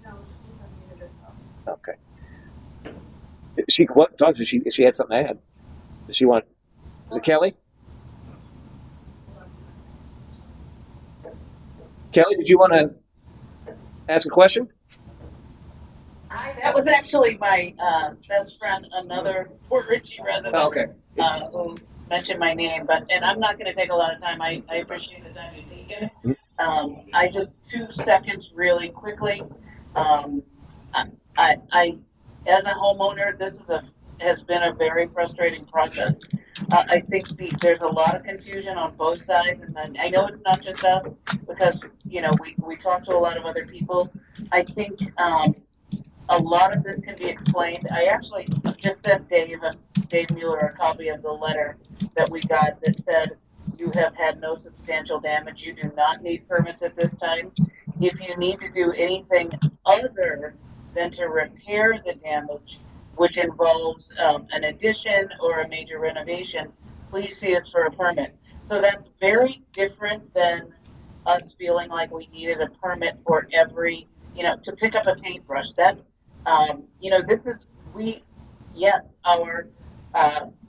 No, she just unmuted herself. Okay. She what? Talk to she had something to add. Does she want? Is it Kelly? Kelly, did you want to ask a question? Hi, that was actually my best friend, another Port Richey resident. Oh, okay. Who mentioned my name, and I'm not going to take a lot of time. I appreciate the time you've taken. I just 2 seconds really quickly. I as a homeowner, has been a very frustrating process. I think there's a lot of confusion on both sides, and then I know it's not just us because we talk to a lot of other people. I think a lot of this can be explained. I actually just sent Dave Mueller a copy of the letter that we got that said you have had no substantial damage. You do not need permits at this time. If you need to do anything other than to repair the damage, which involves an addition or a major renovation, please see us for a permit. So that's very different than us feeling like we needed a permit for every, to pick up a paintbrush. That,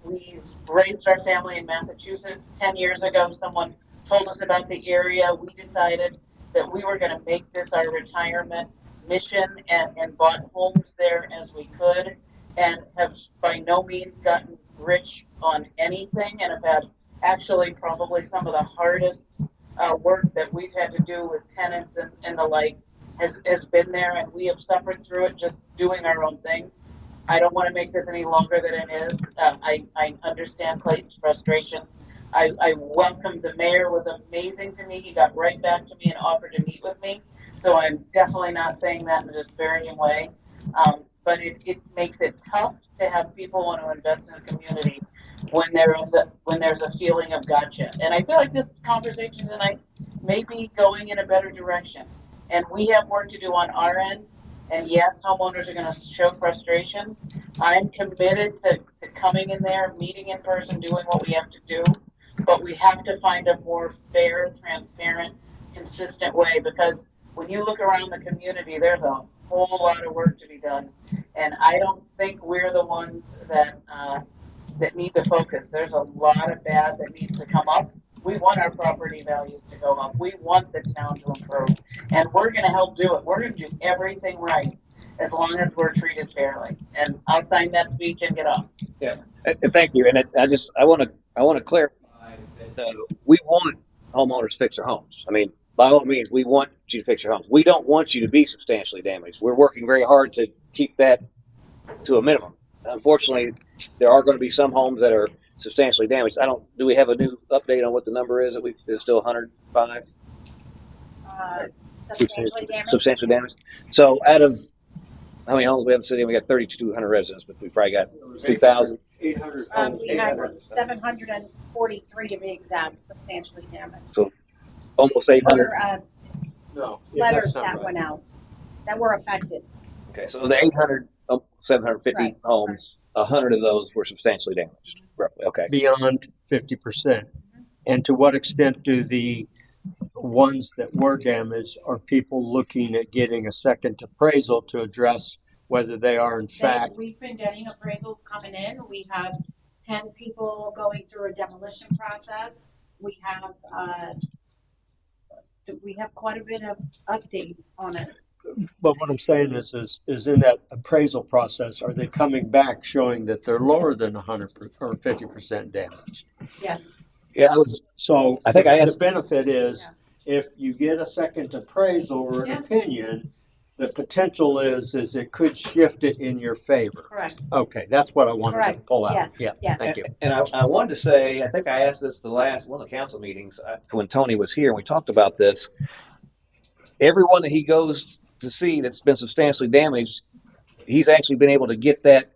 we've raised our family in Massachusetts. 10 years ago, someone told us about the area. We decided that we were going to make this our retirement mission and bought homes there as we could, and have by no means gotten rich on anything, and have had actually probably some of the hardest work that we've had to do with tenants and the like has been there, and we have suffered through it just doing our own thing. I don't want to make this any longer than it is. I understand Clayton's frustration. I welcome the mayor, was amazing to me. He got right back to me and offered to meet with me. So I'm definitely not saying that in a disparaging way. But it makes it tough to have people want to invest in a community when there's a feeling of gotcha. And I feel like this conversation tonight may be going in a better direction. And we have work to do on our end. And yes, homeowners are going to show frustration. I'm committed to coming in there, meeting in person, doing what we have to do. But we have to find a more fair, transparent, consistent way, because when you look around the community, there's a whole lot of work to be done. And I don't think we're the ones that need the focus. There's a lot of bad that needs to come up. We want our property values to go up. We want the town to improve. And we're going to help do it. We're going to do everything right as long as we're treated fairly. And I'll sign that speech and get off. Yeah, thank you. And I want to clarify that we want homeowners to fix their homes. I mean, by all means, we want you to fix your homes. We don't want you to be substantially damaged. We're working very hard to keep that to a minimum. Unfortunately, there are going to be some homes that are substantially damaged. Do we have a new update on what the number is? It's still 105? Substantially damaged. So out of how many homes we have in the city? We got 3,200 residents, but we probably got 2,000. 800. We had 743 to be exact, substantially damaged. So almost 800. No, Letters that went out that were affected. Okay, so the 800, 750 Right. homes, 100 of those were substantially damaged, roughly. Okay. beyond 50%. And to what extent do the ones that were damaged, are people looking at getting a second appraisal to address whether they are in fact? We've been getting appraisals coming in. We have 10 people going through a demolition process. We have quite a bit of updates on it. But what I'm saying is in that appraisal process, are they coming back showing that they're lower than 100 or 50% damaged? Yes. Yeah, So I think I asked. the benefit is if you get a second appraisal or an opinion, the potential is it could shift it in your favor. Correct. Okay, that's what I wanted to pull out. Yes. Yeah, Yes. thank you. And I wanted to say, I think I asked this the last one of the council meetings when Tony was here and we talked about this. Everyone that he goes to see that's been substantially damaged, he's actually been able to get that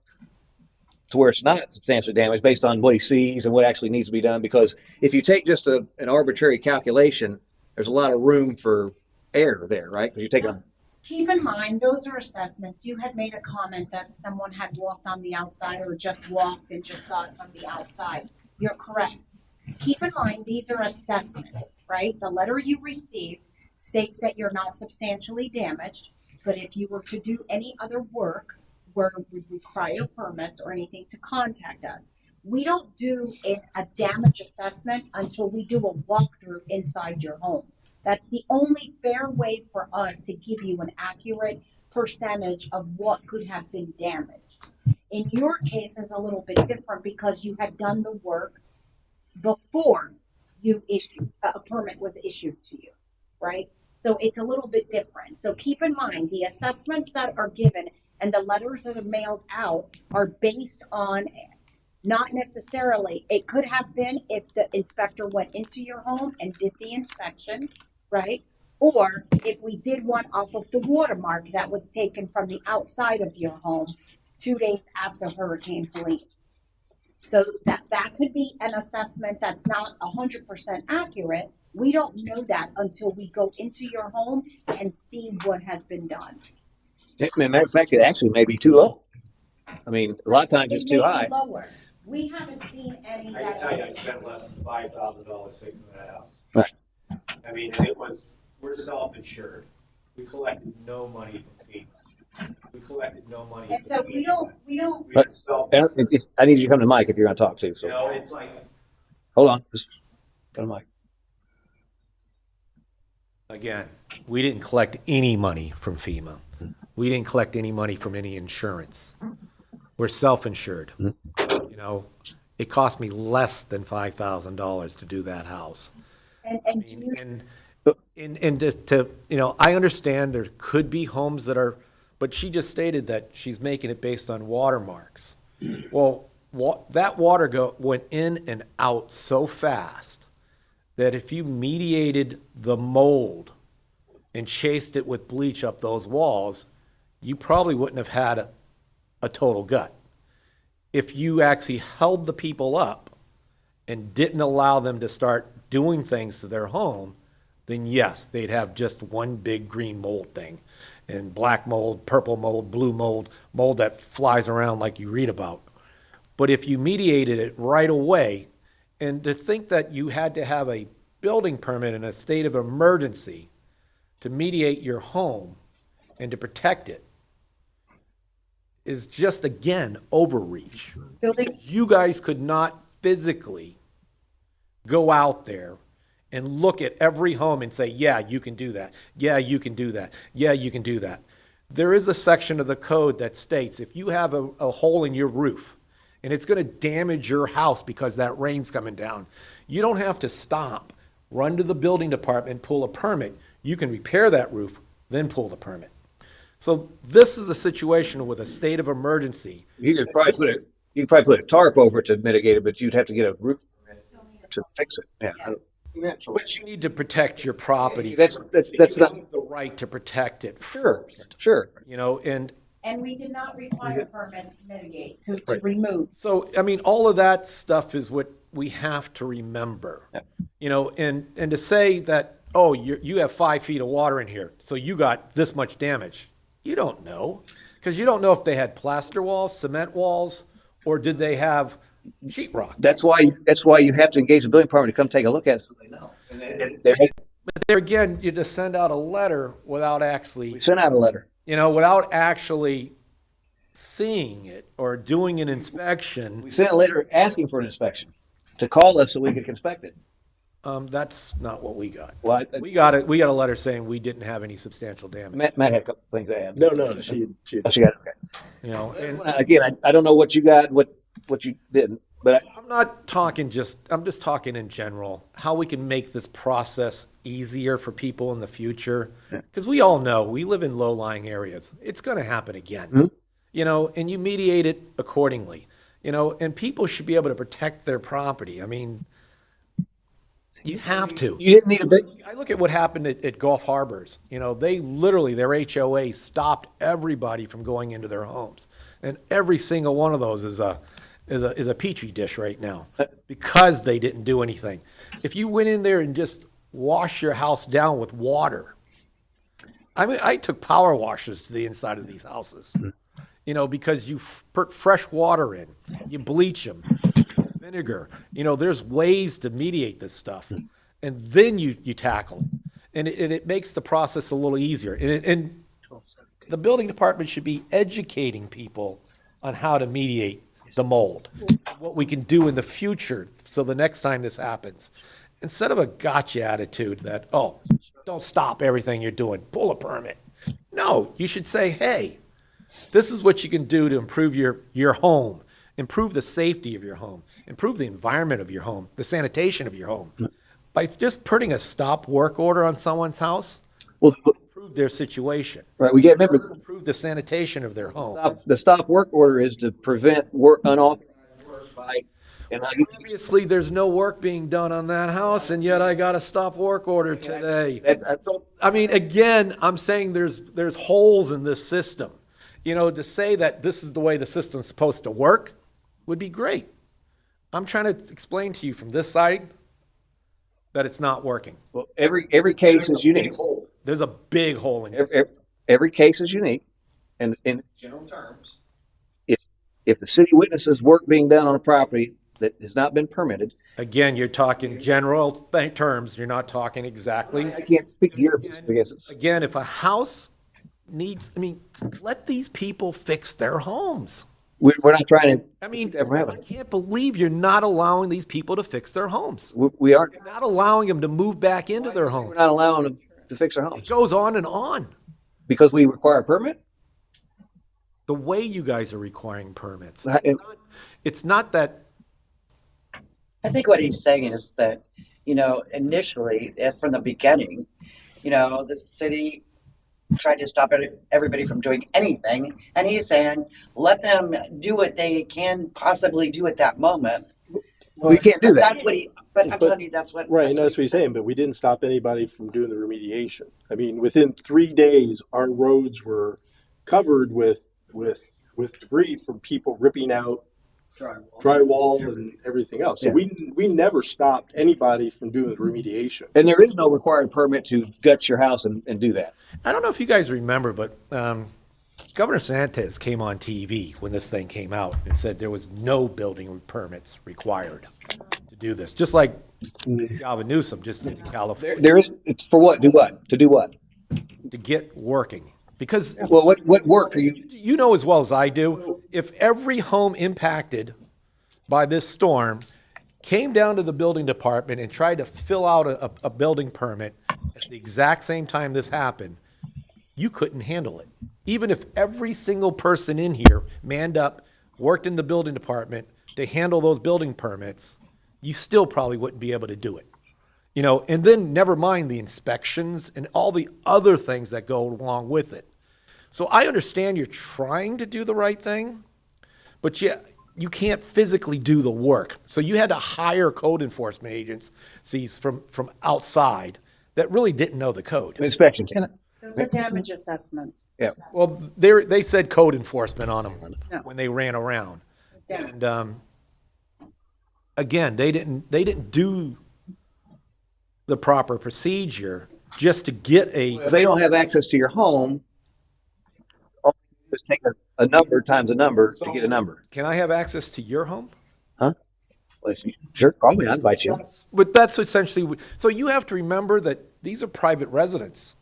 to where it's not substantially damaged based on what he sees and what actually needs to be done. Because if you take just an arbitrary calculation there's a lot of room for error there, right? Because you're taking, Keep in mind, those are assessments. You had made a comment that someone had walked on the outside or just walked and just saw it from the outside. You're correct. Keep in mind, these are assessments, right? The letter you received states that you're not substantially damaged, but if you were to do any other work where it would require permits or anything, to contact us. We don't do a damage assessment until we do a walkthrough inside your home. That's the only fair way for us to give you an accurate percentage of what could have been damaged. In your case, it's a little bit different because you had done the work before a permit was issued to you, right? So it's a little bit different. So keep in mind, the assessments that are given and the letters that are mailed out are based on not necessarily, it could have been if the inspector went into your home and did the inspection, right? Or if we did one off of the watermark that was taken from the outside of your home 2 days after Hurricane Helene. So that could be an assessment that's not 100% accurate. We don't know that until we go into your home and see what has been done. matter of fact, it actually may be too low. I mean, a lot of times it's It too may be high. lower. We haven't seen any I can tell you, I that. spent less than $5,000 fixing that house. Right. I mean, and we're self-insured. We collected no money from FEMA. We collected no money. And from so FEMA. we don't, We But- self- I need you to come to the mic if you're going to talk too. you So know, it's like, hold on, just come to the mic. Again, we didn't collect any money from FEMA. We didn't collect any money from any insurance. We're self-insured. You know, it cost me less than $5,000 to do that house. and to you, And to, you know, I understand there could be homes that are, but she just stated that she's making it based on watermarks. Well, that water went in and out so fast that if you mediated the mold and chased it with bleach up those walls, you probably wouldn't have had a total gut. If you actually held the people up and didn't allow them to start doing things to their home, then yes, they'd have just one big green mold thing. And black mold, purple mold, blue mold, mold that flies around like you read about. But if you mediated it right away, and to think that you had to have a building permit in a state of emergency to mediate your home and to protect it is just, again, overreach. building, You guys could not physically go out there and look at every home and say, yeah, you can do that. Yeah, you can do that. Yeah, you can do that. There is a section of the code that states if you have a hole in your roof and it's going to damage your house because that rain's coming down, you don't have to stop, run to the building department, pull a permit. You can repair that roof, then pull the permit. So this is a situation with a state of emergency. You could probably put a tarp over it to mitigate it, but you'd have to get a roof to fix it. Yeah. But you need to protect your property. That's You not have the right to protect it. sure. You know, and we did not require permits to mitigate, to remove. so, I mean, all of that stuff is what we have to remember. Yeah. You know, and to say that, oh, you have 5 feet of water in here, so you got this much damage. You don't know, because you don't know if they had plaster walls, cement walls, or did they have sheetrock. That's why you have to engage the building department to come take a look at it so they know. And But there again, you just send out a letter without actually, we sent out a letter. you know, without actually seeing it or doing an inspection. We sent a letter asking for an inspection to call us so we could inspect it. That's not what we got. Well, We got a letter saying we didn't have any substantial damage. Matt had a couple things to add. No, she Oh, she got it. Okay. You know, and Again, I don't know what you got, what you didn't, but I'm not talking I'm just talking in general, how we can make this process easier for people in the future. Because we all know we live in low-lying areas. It's going to happen again. Mhm. You know, and you mediate it accordingly. You know, and people should be able to protect their property. I mean, you have to. you didn't need a big. I look at what happened at Gulf Harbors. You know, they literally, their HOA stopped everybody from going into their homes. And every single one of those is a petri dish right now because they didn't do anything. If you went in there and just wash your house down with water. I mean, I took power washers to the inside of these houses, you know, because you put fresh water in, you bleach them, vinegar. You know, there's ways to mediate this stuff, and then you tackle it, and it makes the process a little easier. And the building department should be educating people on how to mediate the mold, what we can do in the future, so the next time this happens, instead of a gotcha attitude that, oh, don't stop everything you're doing, pull a permit. No, you should say, hey, this is what you can do to improve your home, improve the safety of your home, improve the environment of your home, the sanitation of your home. By just putting a stop work order on someone's house, Well, improve their situation, right, we get, remember, improve the sanitation of their home. the stop work order is to prevent unauthorized work by, and Obviously, there's no work being done on that house, and yet I got a stop work order today. I mean, again, I'm saying there's holes in this system. You know, to say that this is the way the system's supposed to work would be great. I'm trying to explain to you from this side that it's not working. well, every case is unique. There's a big hole in it. Every case is unique, and in general terms, if the city witnesses work being done on a property that has not been permitted, Again, you're talking general terms. You're not talking exactly. I can't speak to your business. Again, if a house needs, I mean, let these people fix their homes. We're not trying to. I mean, that from I happening. can't believe you're not allowing these people to fix their homes. We aren't. You're not allowing them to move back into their We're homes. not allowing them to fix their It homes goes on and on. because we require a permit. The way you guys are requiring permits. And- It's not that, I think what he's saying is that, you know, initially, from the beginning, you know, the city tried to stop everybody from doing anything. And he's saying, let them do what they can possibly do at that moment. We can't do that. That's what but I'm telling you, that's what. Right, and that's what he's saying, but we didn't stop anybody from doing the remediation. I mean, within 3 days, our roads were covered with debris from people ripping out drywall and everything else. So we never stopped anybody from doing the remediation. And there is no required permit to gut your house and do that. I don't know if you guys remember, but Governor Santos came on TV when this thing came out and said there was no building permits required to do this, just like Gavin Newsom just did in California. There is. It's for what? Do what? To do what? To get working. Because Well, what work are you? you know as well as I do, if every home impacted by this storm came down to the building department and tried to fill out a building permit at the exact same time this happened, you couldn't handle it. Even if every single person in here manned up, worked in the building department to handle those building permits, you still probably wouldn't be able to do it. You know, and then never mind the inspections and all the other things that go along with it. So I understand you're trying to do the right thing, but you can't physically do the work. So you had to hire code enforcement agencies from outside that really didn't know the code. Inspection. Those are damage assessments. Yeah. Well, they said code enforcement on them No. when they ran around. Yeah. And again, they didn't do the proper procedure just to get If they don't have access to your home, all you do is take a number times a number to get a number. Can I have access to your home? Well, sure, call me. I'll invite you. But that's essentially, so you have to remember that these are private residents.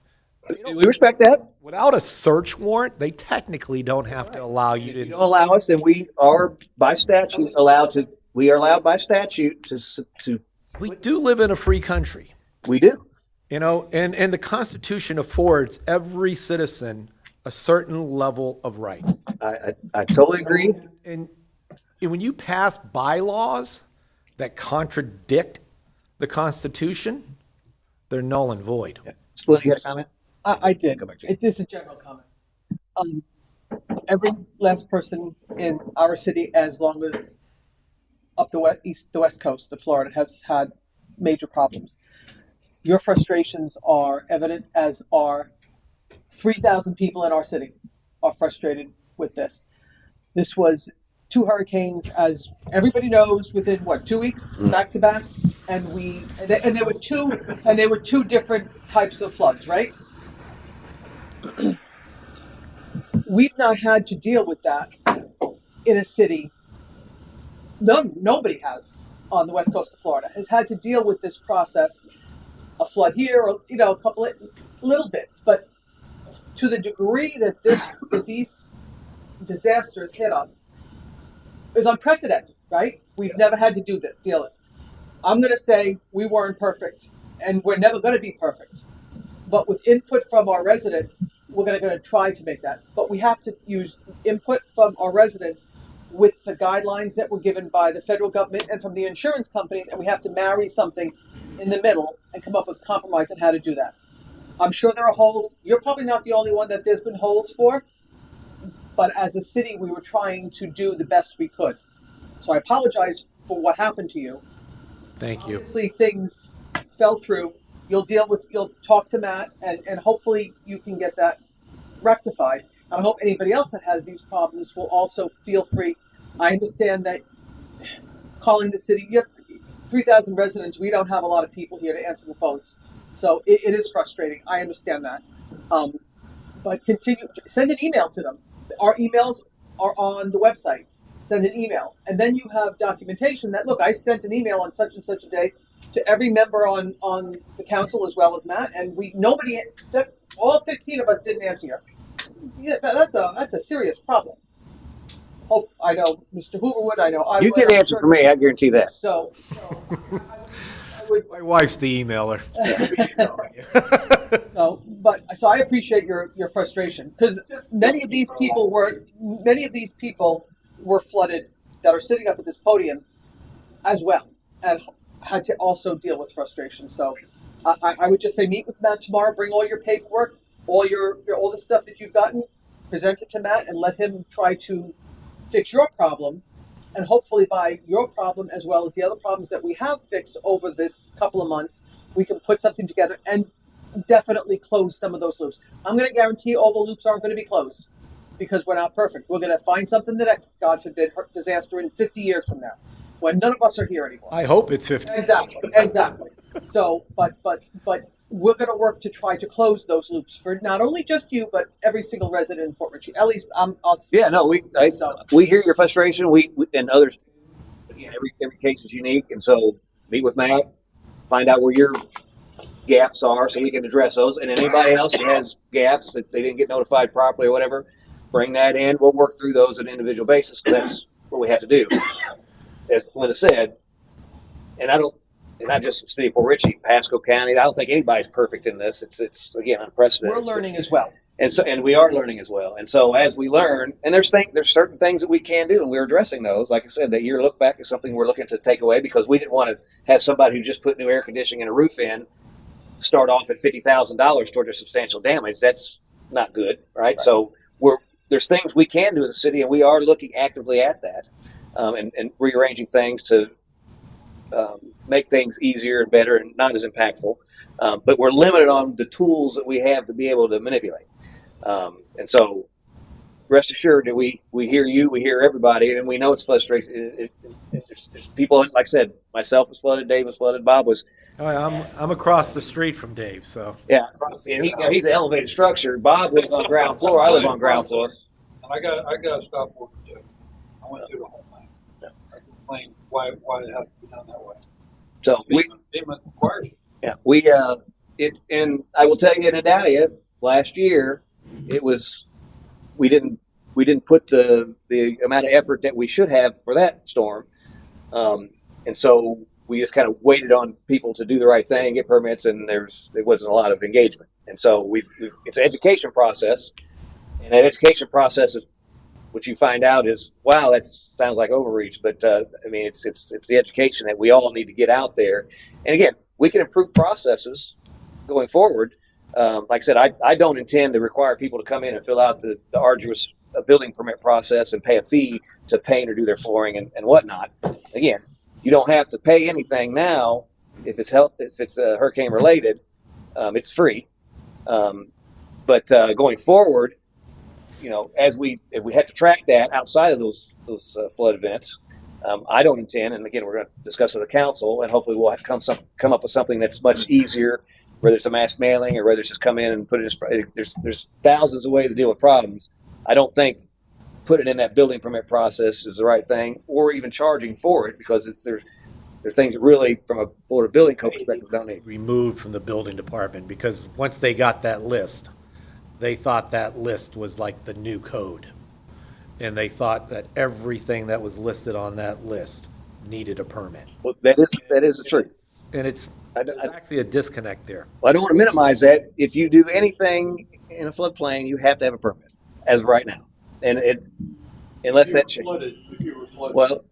We respect that. Without a search warrant, they technically don't have to allow you If you to. don't allow us, then we are by statute allowed to. We are allowed by statute to. We do live in a free country, We do. you know, and the Constitution affords every citizen a certain level of right. I totally agree. And when you pass bylaws that contradict the Constitution, they're null and void. Split, you had a comment? I did. Go back to It's just a general comment. Every last person in our city, as long as up the west coast of Florida, has had major problems. Your frustrations are evident, as are 3,000 people in our city are frustrated with this. This was 2 hurricanes, as everybody knows, within 2 weeks, back to back. and there were two different types of floods, right? We've not had to deal with that in a city. Nobody has on the west coast of Florida has had to deal with this process, a flood here, or a couple of little bits, but to the degree that these disasters hit us is unprecedented, right? We've never had to deal this. I'm going to say we weren't perfect, and we're never going to be perfect. But with input from our residents, we're going to try to make that. But we have to use input from our residents with the guidelines that were given by the federal government and from the insurance companies, and we have to marry something in the middle and come up with compromise on how to do that. I'm sure there are holes. You're probably not the only one that there's been holes for, but as a city, we were trying to do the best we could. So I apologize for what happened to you. Thank you. Obviously, things fell through. You'll talk to Matt, and hopefully you can get that rectified. And I hope anybody else that has these problems will also feel free. I understand that calling the city, you have 3,000 residents. We don't have a lot of people here to answer the phones. So it is frustrating. I understand that. But send an email to them. Our emails are on the website. Send an email. And then you have documentation that, look, I sent an email on such and such a day to every member on the council as well as Matt, and nobody except all 15 of us didn't answer you. Yeah, that's a serious problem. Oh, I know Mr. Hoover would. I know I You would. can answer for me. I guarantee that. So I would. My wife's the emailer. So I appreciate your frustration, because many of these people were flooded that are sitting up at this podium as well, and had to also deal with frustration. So I would just say meet with Matt tomorrow. Bring all your paperwork, all the stuff that you've gotten, present it to Matt, and let him try to fix your problem. And hopefully by your problem, as well as the other problems that we have fixed over this couple of months, we can put something together and definitely close some of those loops. I'm going to guarantee all the loops aren't going to be closed, because we're not perfect. We're going to find something the next, God forbid, disaster in 50 years from now, when none of us are here anymore. I hope it's 50. Exactly. So, but we're going to work to try to close those loops for not only just you, but every single resident in Port Richey. At least us. Yeah, no, we hear your frustration. We and others. Again, every case is unique, and so meet with Matt, find out where your gaps are, so we can address those. And anybody else who has gaps that they didn't get notified properly or whatever, bring that in. We'll work through those on an individual basis, because that's what we have to do. As Linda said, and not just the city of Port Richey, Pasco County. I don't think anybody's perfect in this. It's again unprecedented. We're learning as well. And we are learning as well. And so as we learn, and there's certain things that we can do, and we're addressing those. Like I said, that year look back is something we're looking to take away, because we didn't want to have somebody who just put new air conditioning and a roof in start off at $50,000 toward their substantial damage. That's not good, right? So there's things we can do as a city, and we are looking actively at that, and rearranging things to make things easier and better and not as impactful. But we're limited on the tools that we have to be able to manipulate. And so rest assured that we hear you, we hear everybody, and we know it's frustrating. There's people, like I said, myself was flooded, Dave was flooded, Bob was. I'm across the street from Dave, so. Yeah, and he's an elevated structure. Bob lives on ground floor. I live on ground floor. And I got to stop working too. I went through the whole thing. I complained why it has to be done that way. So FEMA requires it. Yeah, and I will tell you in Adalia last year, we didn't put the amount of effort that we should have for that storm, and so we just kind of waited on people to do the right thing, get permits, and there wasn't a lot of engagement. And so it's an education process, and that education process is what you find out is, wow, that sounds like overreach, but I mean it's the education that we all need to get out there. And again, we can improve processes going forward. Like I said, I don't intend to require people to come in and fill out the arduous building permit process and pay a fee to paint or do their flooring and whatnot. Again, you don't have to pay anything now if it's hurricane related. It's free. But going forward, if we have to track that outside of those flood events, I don't intend, and again, we're going to discuss with the council, and hopefully we'll come up with something that's much easier, whether it's a mass mailing or whether it's just come in and put it in. There's thousands of ways to deal with problems. I don't think put it in that building permit process is the right thing, or even charging for it, because there are things that really, from a Florida building code perspective, don't need. Removed from the building department, because once they got that list, they thought that list was like the new code. And they thought that everything that was listed on that list needed a permit. Well, that is the truth. And there's actually a disconnect there. Well, I don't want to minimize that. If you do anything in a floodplain, you have to have a permit, as of right now. And unless that changes. If you were flooded. Well,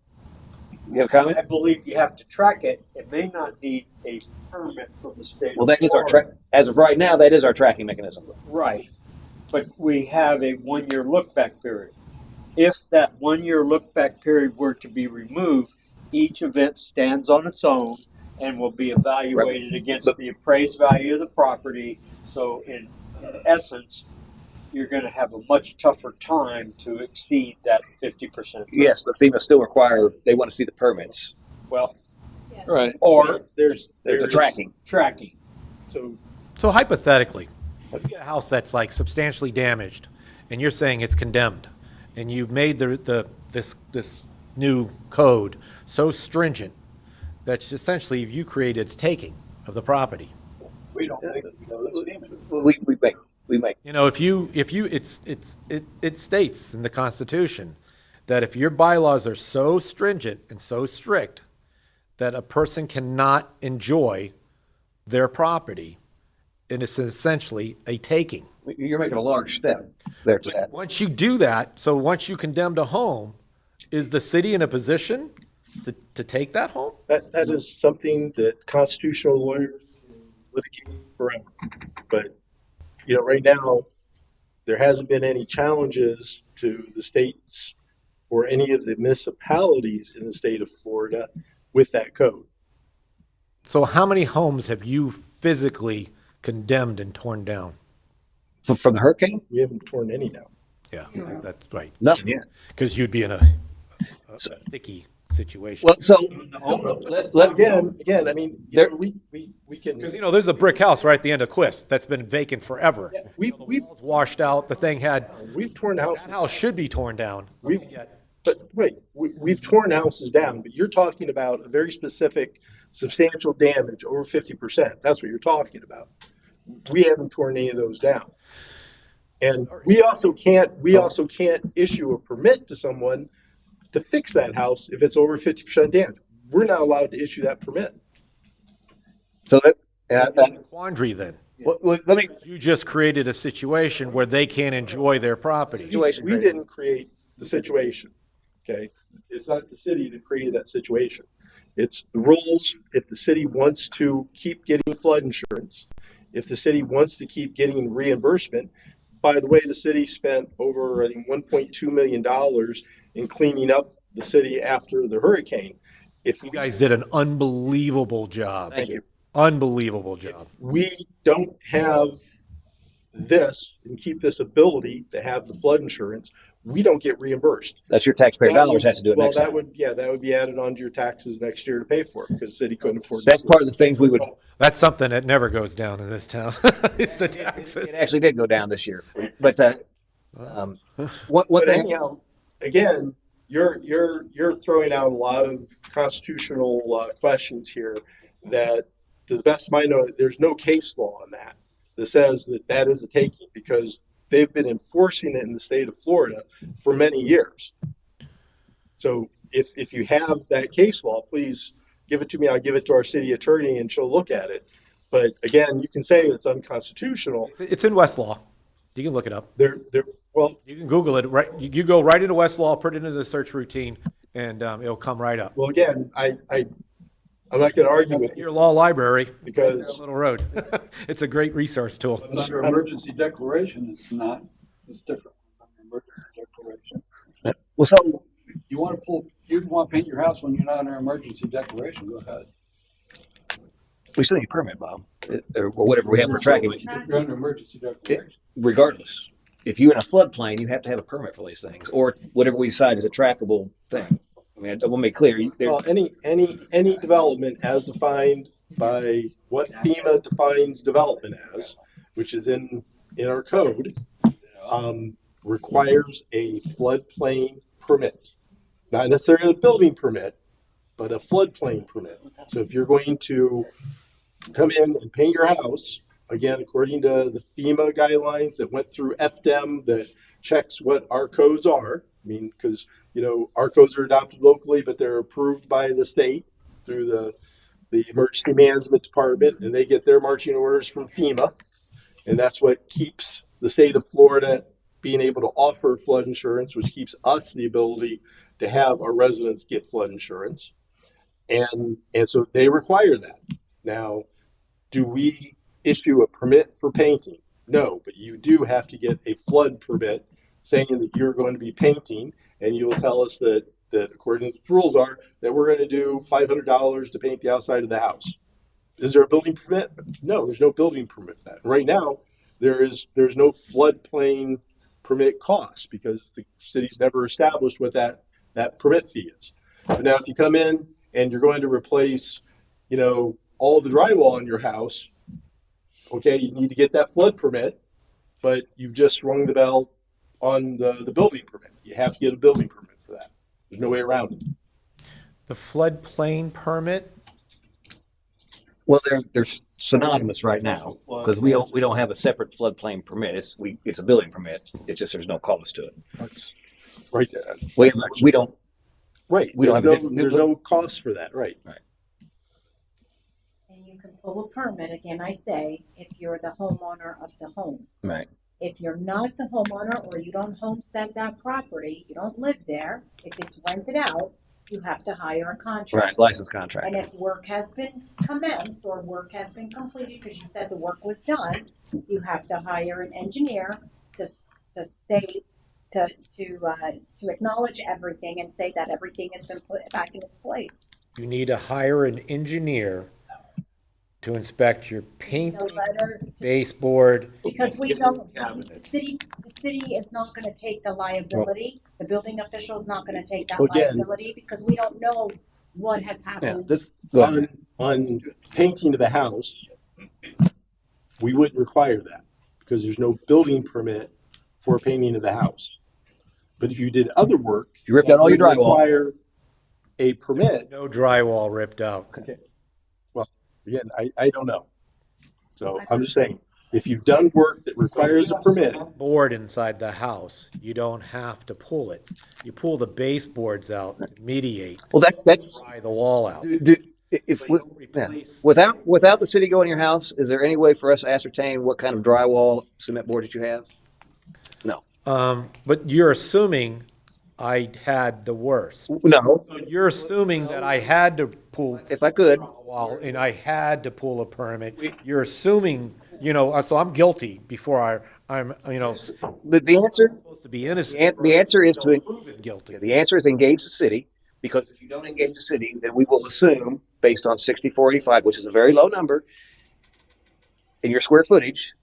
you have a comment? I believe you have to track it. It may not need a permit from the state. Well, that is our as of right now, that is our tracking mechanism. Right. But we have a 1-year look back period. If that 1-year look back period were to be removed, each event stands on its own and will be evaluated against the appraised value of the property. So in essence, you're going to have a much tougher time to exceed that 50%. Yes, but FEMA still they want to see the permits. Well, Right. or There's the tracking. Tracking. So hypothetically, you get a house that's like substantially damaged, and you're saying it's condemned, and you've made this new code so stringent that essentially you created a taking of the property. We don't think, We make. You know, it states in the Constitution that if your bylaws are so stringent and so strict that a person cannot enjoy their property, and it's essentially a taking. You're making a large step there to that. Once you do that, so once you condemned a home, is the city in a position to take that home? That is something that constitutional lawyers can litigate forever. But, right now, there hasn't been any challenges to the states or any of the municipalities in the state of Florida with that code. So how many homes have you physically condemned and torn down? From the hurricane? We haven't torn any down. Yeah, that's right. Nothing yet. Because you'd be in a sticky situation. Well, so again, I mean, we can. Because there's a brick house right at the end of Quist that's been vacant forever. Yeah, we've Washed out. The thing we've torn houses. that house should be torn down. But wait, we've torn houses down. But you're talking about a very specific, substantial damage over 50%. That's what you're talking about. We haven't torn any of those down, and we also can't issue a permit to someone to fix that house if it's over 50% damage. We're not allowed to issue that permit. So a quandary then. Well, let me. You just created a situation where they can't enjoy their property. We didn't create the situation. Okay, it's not the city that created that situation. It's the rules. If the city wants to keep getting flood insurance, if the city wants to keep getting reimbursement, by the way, the city spent over, I think, $1.2 million in cleaning up the city after the hurricane. If You guys did an unbelievable job. Thank you. Unbelievable job. we don't have this and keep this ability to have the flood insurance, we don't get reimbursed. That's your taxpayer dollars has to do it next that time. would be added onto your taxes next year to pay for it because the city couldn't afford. That's part of the things we would. That's something that never goes down in this town. It's the taxes. It actually did go down this year, but one But thing. anyhow, again, you're throwing out a lot of constitutional questions here that, to the best of my knowledge, there's no case law on that says that is a taking because they've been enforcing it in the state of Florida for many years. So if you have that case law, please give it to me. I'll give it to our city attorney and she'll look at it. But again, you can say it's unconstitutional. It's in Westlaw. You can look it up. Well, you can Google it. Right, you go right into Westlaw, put it into the search routine, and it'll come right up. Well, again, I'm not going to argue with your law library because Little Road. It's a great resource tool. But under emergency declaration, it's not. It's different. Under emergency declaration. Well, so you want to paint your house when you're not under emergency declaration. Go ahead. we still need a permit, Bob, or whatever we have for tracking. If you're under emergency declaration. Regardless, if you're in a floodplain, you have to have a permit for these things, or whatever we decide is a trackable thing. mean, I want to be clear. Well, any development as defined by what FEMA defines development as, which is in our code, requires a floodplain permit. Not necessarily a building permit, but a floodplain permit. So if you're going to come in and paint your house, again, according to the FEMA guidelines that went through FDEM that checks what our codes are. I mean, because, our codes are adopted locally, but they're approved by the state through the Emergency Management Department, and they get their marching orders from FEMA. And that's what keeps the state of Florida being able to offer flood insurance, which keeps us the ability to have our residents get flood insurance. And so they require that. Now, do we issue a permit for painting? No, but you do have to get a flood permit saying that you're going to be painting, and you will tell us that according to the rules are that we're going to do $500 to paint the outside of the house. Is there a building permit? No, there's no building permit for that. Right now, there's no floodplain permit cost because the city's never established what that permit fee is. But now if you come in and you're going to replace, all of the drywall in your house, okay, you need to get that flood permit, but you've just rung the bell on the building permit. You have to get a building permit for that. There's no way around it. The floodplain permit, Well, they're synonymous right now because we don't have a separate floodplain permit. It's a building permit. It's just there's no cost to it. That's right there. We don't. Right. We don't have there's no cost for that. Right. Right. And you can pull a permit, again, I say, if you're the homeowner of the home. Right. If you're not the homeowner or you don't homestead that property, you don't live there, if it's rented out, you have to hire a contractor. Right. License contract. And if work has been commenced or work has been completed, because you said the work was done, you have to hire an engineer to state, to acknowledge everything and say that everything has been put back in its place. you need to hire an engineer to inspect your paint, No letter to- baseboard. Because we don't, the city is not gonna take the liability, the building official is not gonna take that Again- liability, because we don't know what has Yeah. happened. This. On painting of the house, we wouldn't require that because there's no building permit for painting of the house. But if you did other work, If you ripped out all your that would drywall. require a permit. No drywall ripped out. Okay. Well, again, I don't know. So I'm just saying, if you've done work that requires a permit, Board inside the house, you don't have to pull it. You pull the baseboards out, to mediate, Well, that's dry the wall out. if But you don't replace- without the city going to your house, is there any way for us to ascertain what kind of drywall cement board that you have? No. But you're assuming I had the worst. No. So you're assuming that I had to pull If I could. wall and I had to pull a permit. You're assuming, so I'm guilty before I'm The answer. supposed to be innocent. The answer is to. Proven guilty. The answer is engage the city, because if you don't engage the city, then we will assume, based on 6485, which is a very low number, in your square footage,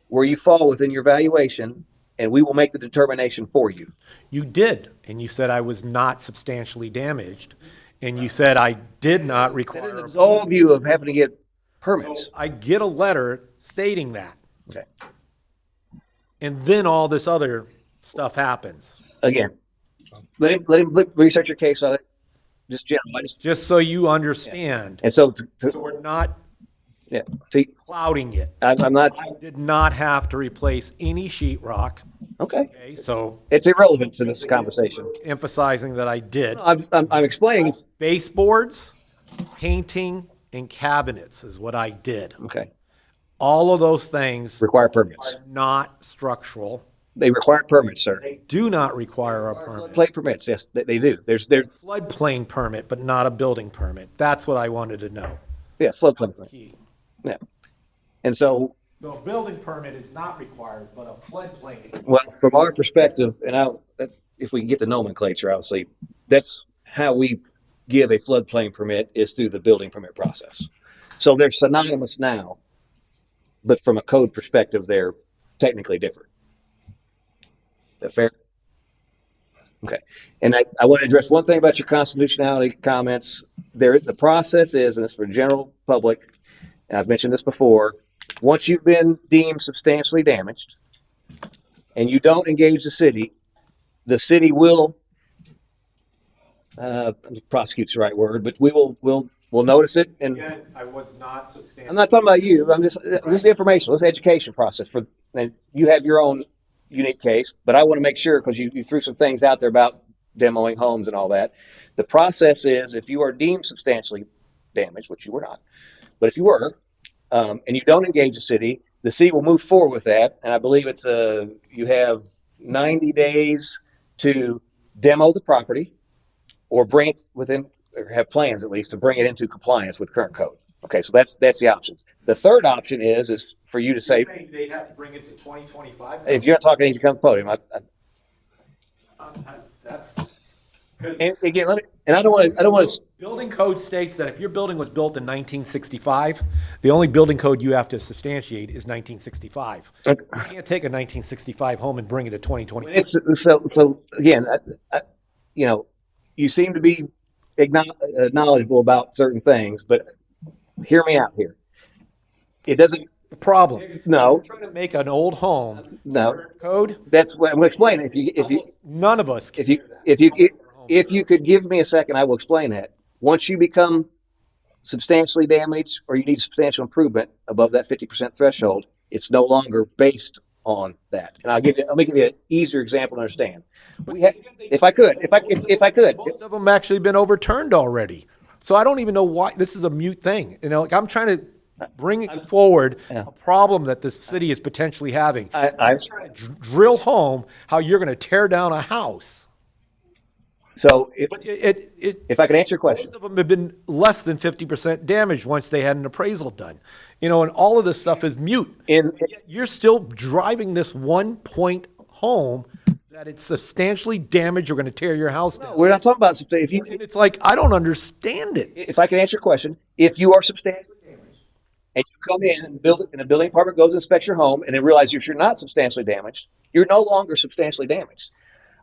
where you fall within your valuation, and we will make the determination for you. You did, and you said I was not substantially damaged, and you said I did not That require. doesn't absolve you of having to get permits. I get a letter stating that, Okay. and then all this other stuff happens. Again, let him research your case on it. Just general. Just so you understand, And so, so we're not yeah, clouding it. I'm not. I did not have to replace any sheetrock. Okay. Okay, so It's irrelevant to this conversation. emphasizing that I did. I'm explaining. Baseboards, painting, and cabinets is what I did. Okay. All of those things Require permits. are not structural. They require permits, sir. Do not require a permit. Floodplain permits, yes, they do. There's Floodplain permit, but not a building permit. That's what I wanted to know. yeah, floodplain permit. Key. Yeah. And so, So a building permit is not required, but a floodplain. well, from our perspective, and if we can get the nomenclature, obviously, that's how we give a floodplain permit is through the building permit process. So they're synonymous now, but from a code perspective, they're technically different. Is that fair? Okay. And I want to address one thing about your constitutionality comments. The process is, and it's for general public, and I've mentioned this before, once you've been deemed substantially damaged and you don't engage the city will, prosecute's the right word, but we'll notice it. And Again, I was not substantial. I'm not talking about you. This is informational. This is education process and you have your own unique case, but I want to make sure, because you threw some things out there about demoing homes and all that. The process is, if you are deemed substantially damaged, which you were not, but if you were, and you don't engage the city will move forward with that. And I believe it's you have 90 days to demo the property or bring it within, or have plans at least to bring it into compliance with current code. Okay, so that's the options. The third option is for you to say, They'd have to bring it to 2025. if you're not talking, you need to come to the podium. That's And again, I don't want to. building code states that if your building was built in 1965, the only building code you have to substantiate is 1965. You can't take a 1965 home and bring it to 2020. So again, you seem to be knowledgeable about certain things, but hear me out here. It doesn't. The problem. No. You're trying to make an old home. No. Code. That's what I'm going to explain. If you None of us. If you could give me a second, I will explain that. Once you become substantially damaged or you need substantial improvement above that 50% threshold, it's no longer based on that. And let me give you an easier example to understand. If I could. Most of them actually been overturned already. So I don't even know why this is a mute thing. Like I'm trying to bring forward a problem that this city is potentially having. I'm trying to drill home how you're going to tear down a house. So if I could answer your question. Most of them have been less than 50% damaged once they had an appraisal done. And all of this stuff is mute. And you're still driving this 1 point home that it's substantially damaged. You're going to tear your house down. No, we're not talking about it's like, I don't understand it. If I can answer your question, if you are substantially damaged and you come in and and the building department goes and inspects your home and they realize you're not substantially damaged, you're no longer substantially damaged.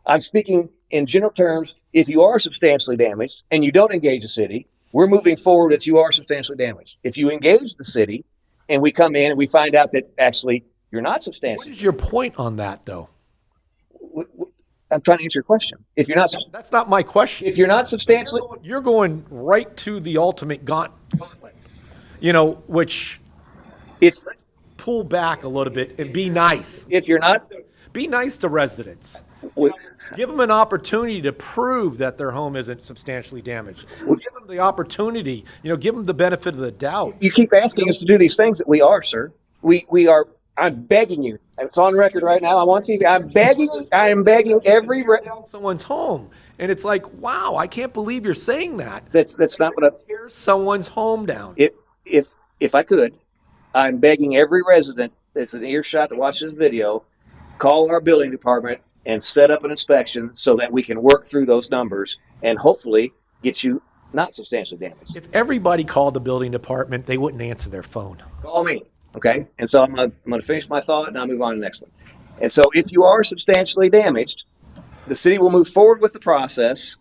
I'm speaking in general terms. If you are substantially damaged and you don't engage the city, we're moving forward that you are substantially damaged. If you engage the city and we come in and we find out that actually you're not substantially. What is your point on that, though? I'm trying to answer your question. If you're not, that's not my question. If you're not substantially, you're going right to the ultimate gauntlet. Which pull back a little bit and be nice. If you're not, be nice to residents. Give them an opportunity to prove that their home isn't substantially damaged. Give them the opportunity, give them the benefit of the doubt. You keep asking us to do these things that we are, sir. We are. I'm begging you. It's on record right now. I'm on TV. I am begging every someone's home, and it's like, wow, I can't believe you're saying that. That's not what I'm. Tear someone's home down. If I could, I'm begging every resident that's an earshot to watch this video, call our building department and set up an inspection so that we can work through those numbers and hopefully get you not substantially damaged. If everybody called the building department, they wouldn't answer their phone. Call me. Okay, and so I'm going to finish my thought and I'll move on to the next one. And so if you are substantially damaged, the city will move forward with the process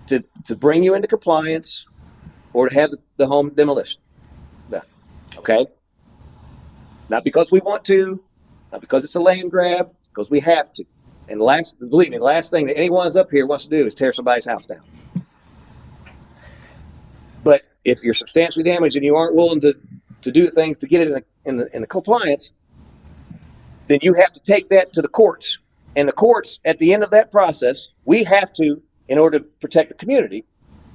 to bring you into compliance or to have the home demolished done. Okay? Not because we want to, not because it's a land grab, because we have to. And believe me, the last thing that anyone up here wants to do is tear somebody's house down. But if you're substantially damaged and you aren't willing to do things to get it in the compliance, then you have to take that to the courts. And the courts, at the end of that process, we have to, in order to protect the community.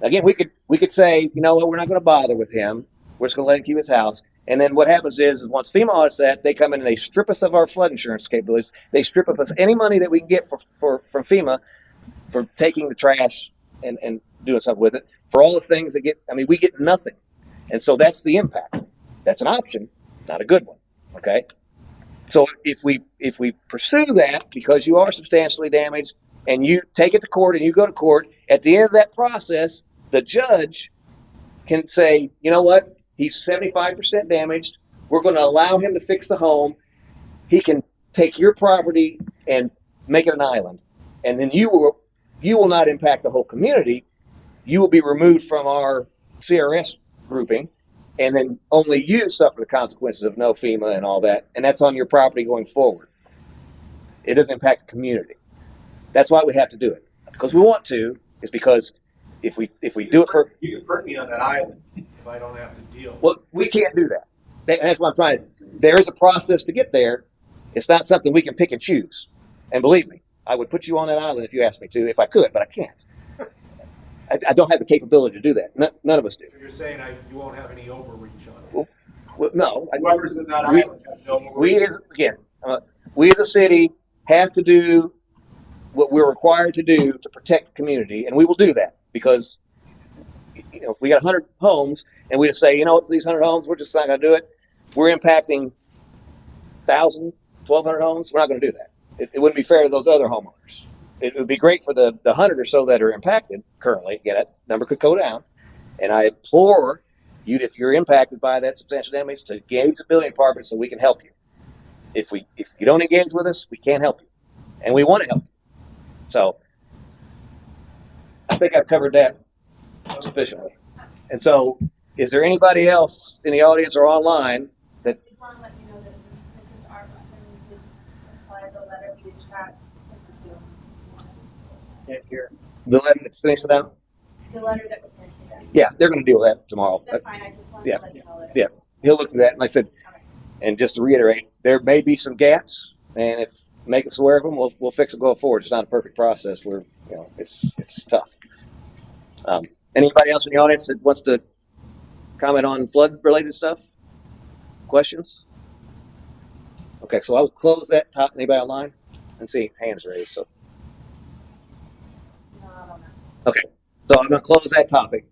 Again, we could say, we're not going to bother with him. We're just going to let him keep his house. And then what happens is once FEMA audits that, they come in and they strip us of our flood insurance capabilities. They strip of us any money that we can get from FEMA for taking the trash and doing something with it. For all the things that we get nothing. And so that's the impact. That's an option, not a good one. Okay? So if we pursue that because you are substantially damaged and you take it to court and you go to court, at the end of that process, the judge can say, you know what? He's 75% damaged. We're going to allow him to fix the home. He can take your property and make it an island. And then you you will not impact the whole community. You will be removed from our CRS grouping, and then only you suffer the consequences of no FEMA and all that, and that's on your property going forward. It doesn't impact the community. That's why we have to do it, because we want to. It's because if we do it for, You can put me on that island if I don't have to deal. well, we can't do that. That's what I'm trying to say. There is a process to get there. It's not something we can pick and choose. And believe me, I would put you on that island if you asked me to, if I could, but I can't. I don't have the capability to do that. None of us do. So you're saying you won't have any overreach on it? Well, no. Whoever's in that we- island has no overreach. We as a city have to do what we're required to do to protect the community, and we will do that because, if we got 100 homes and we just say, for these 100 homes, we're just not going to do it. We're impacting 1,000, 1,200 homes. We're not going to do that. It wouldn't be fair to those other homeowners. It would be great for the 100 or so that are impacted currently. Again, that number could go down. And I implore you, if you're impacted by that substantial damage, to engage the building department so we can help you. If you don't engage with us, we can't help you. And we want to help you. So I think I've covered that sufficiently. And so, is there anybody else in the audience or online that? I did want to let you know that Mrs. Armisen did supply the letter via chat with the Zoom. Can't hear. The letter that's finished out? The letter that was sent to them. Yeah, they're going to deal with that tomorrow. That's fine. I just wanted Yeah. to let you know that. Yeah, he'll look at that. And like I said, and just to reiterate, there may be some gaps, and if make us aware of them, we'll fix it going forward. It's not a perfect process. It's tough. Anybody else in the audience that wants to comment on flood-related stuff? Questions? Okay, so I'll close that top. Anybody online? And see hands raised. So No, I don't know. okay, so I'm going to close that topic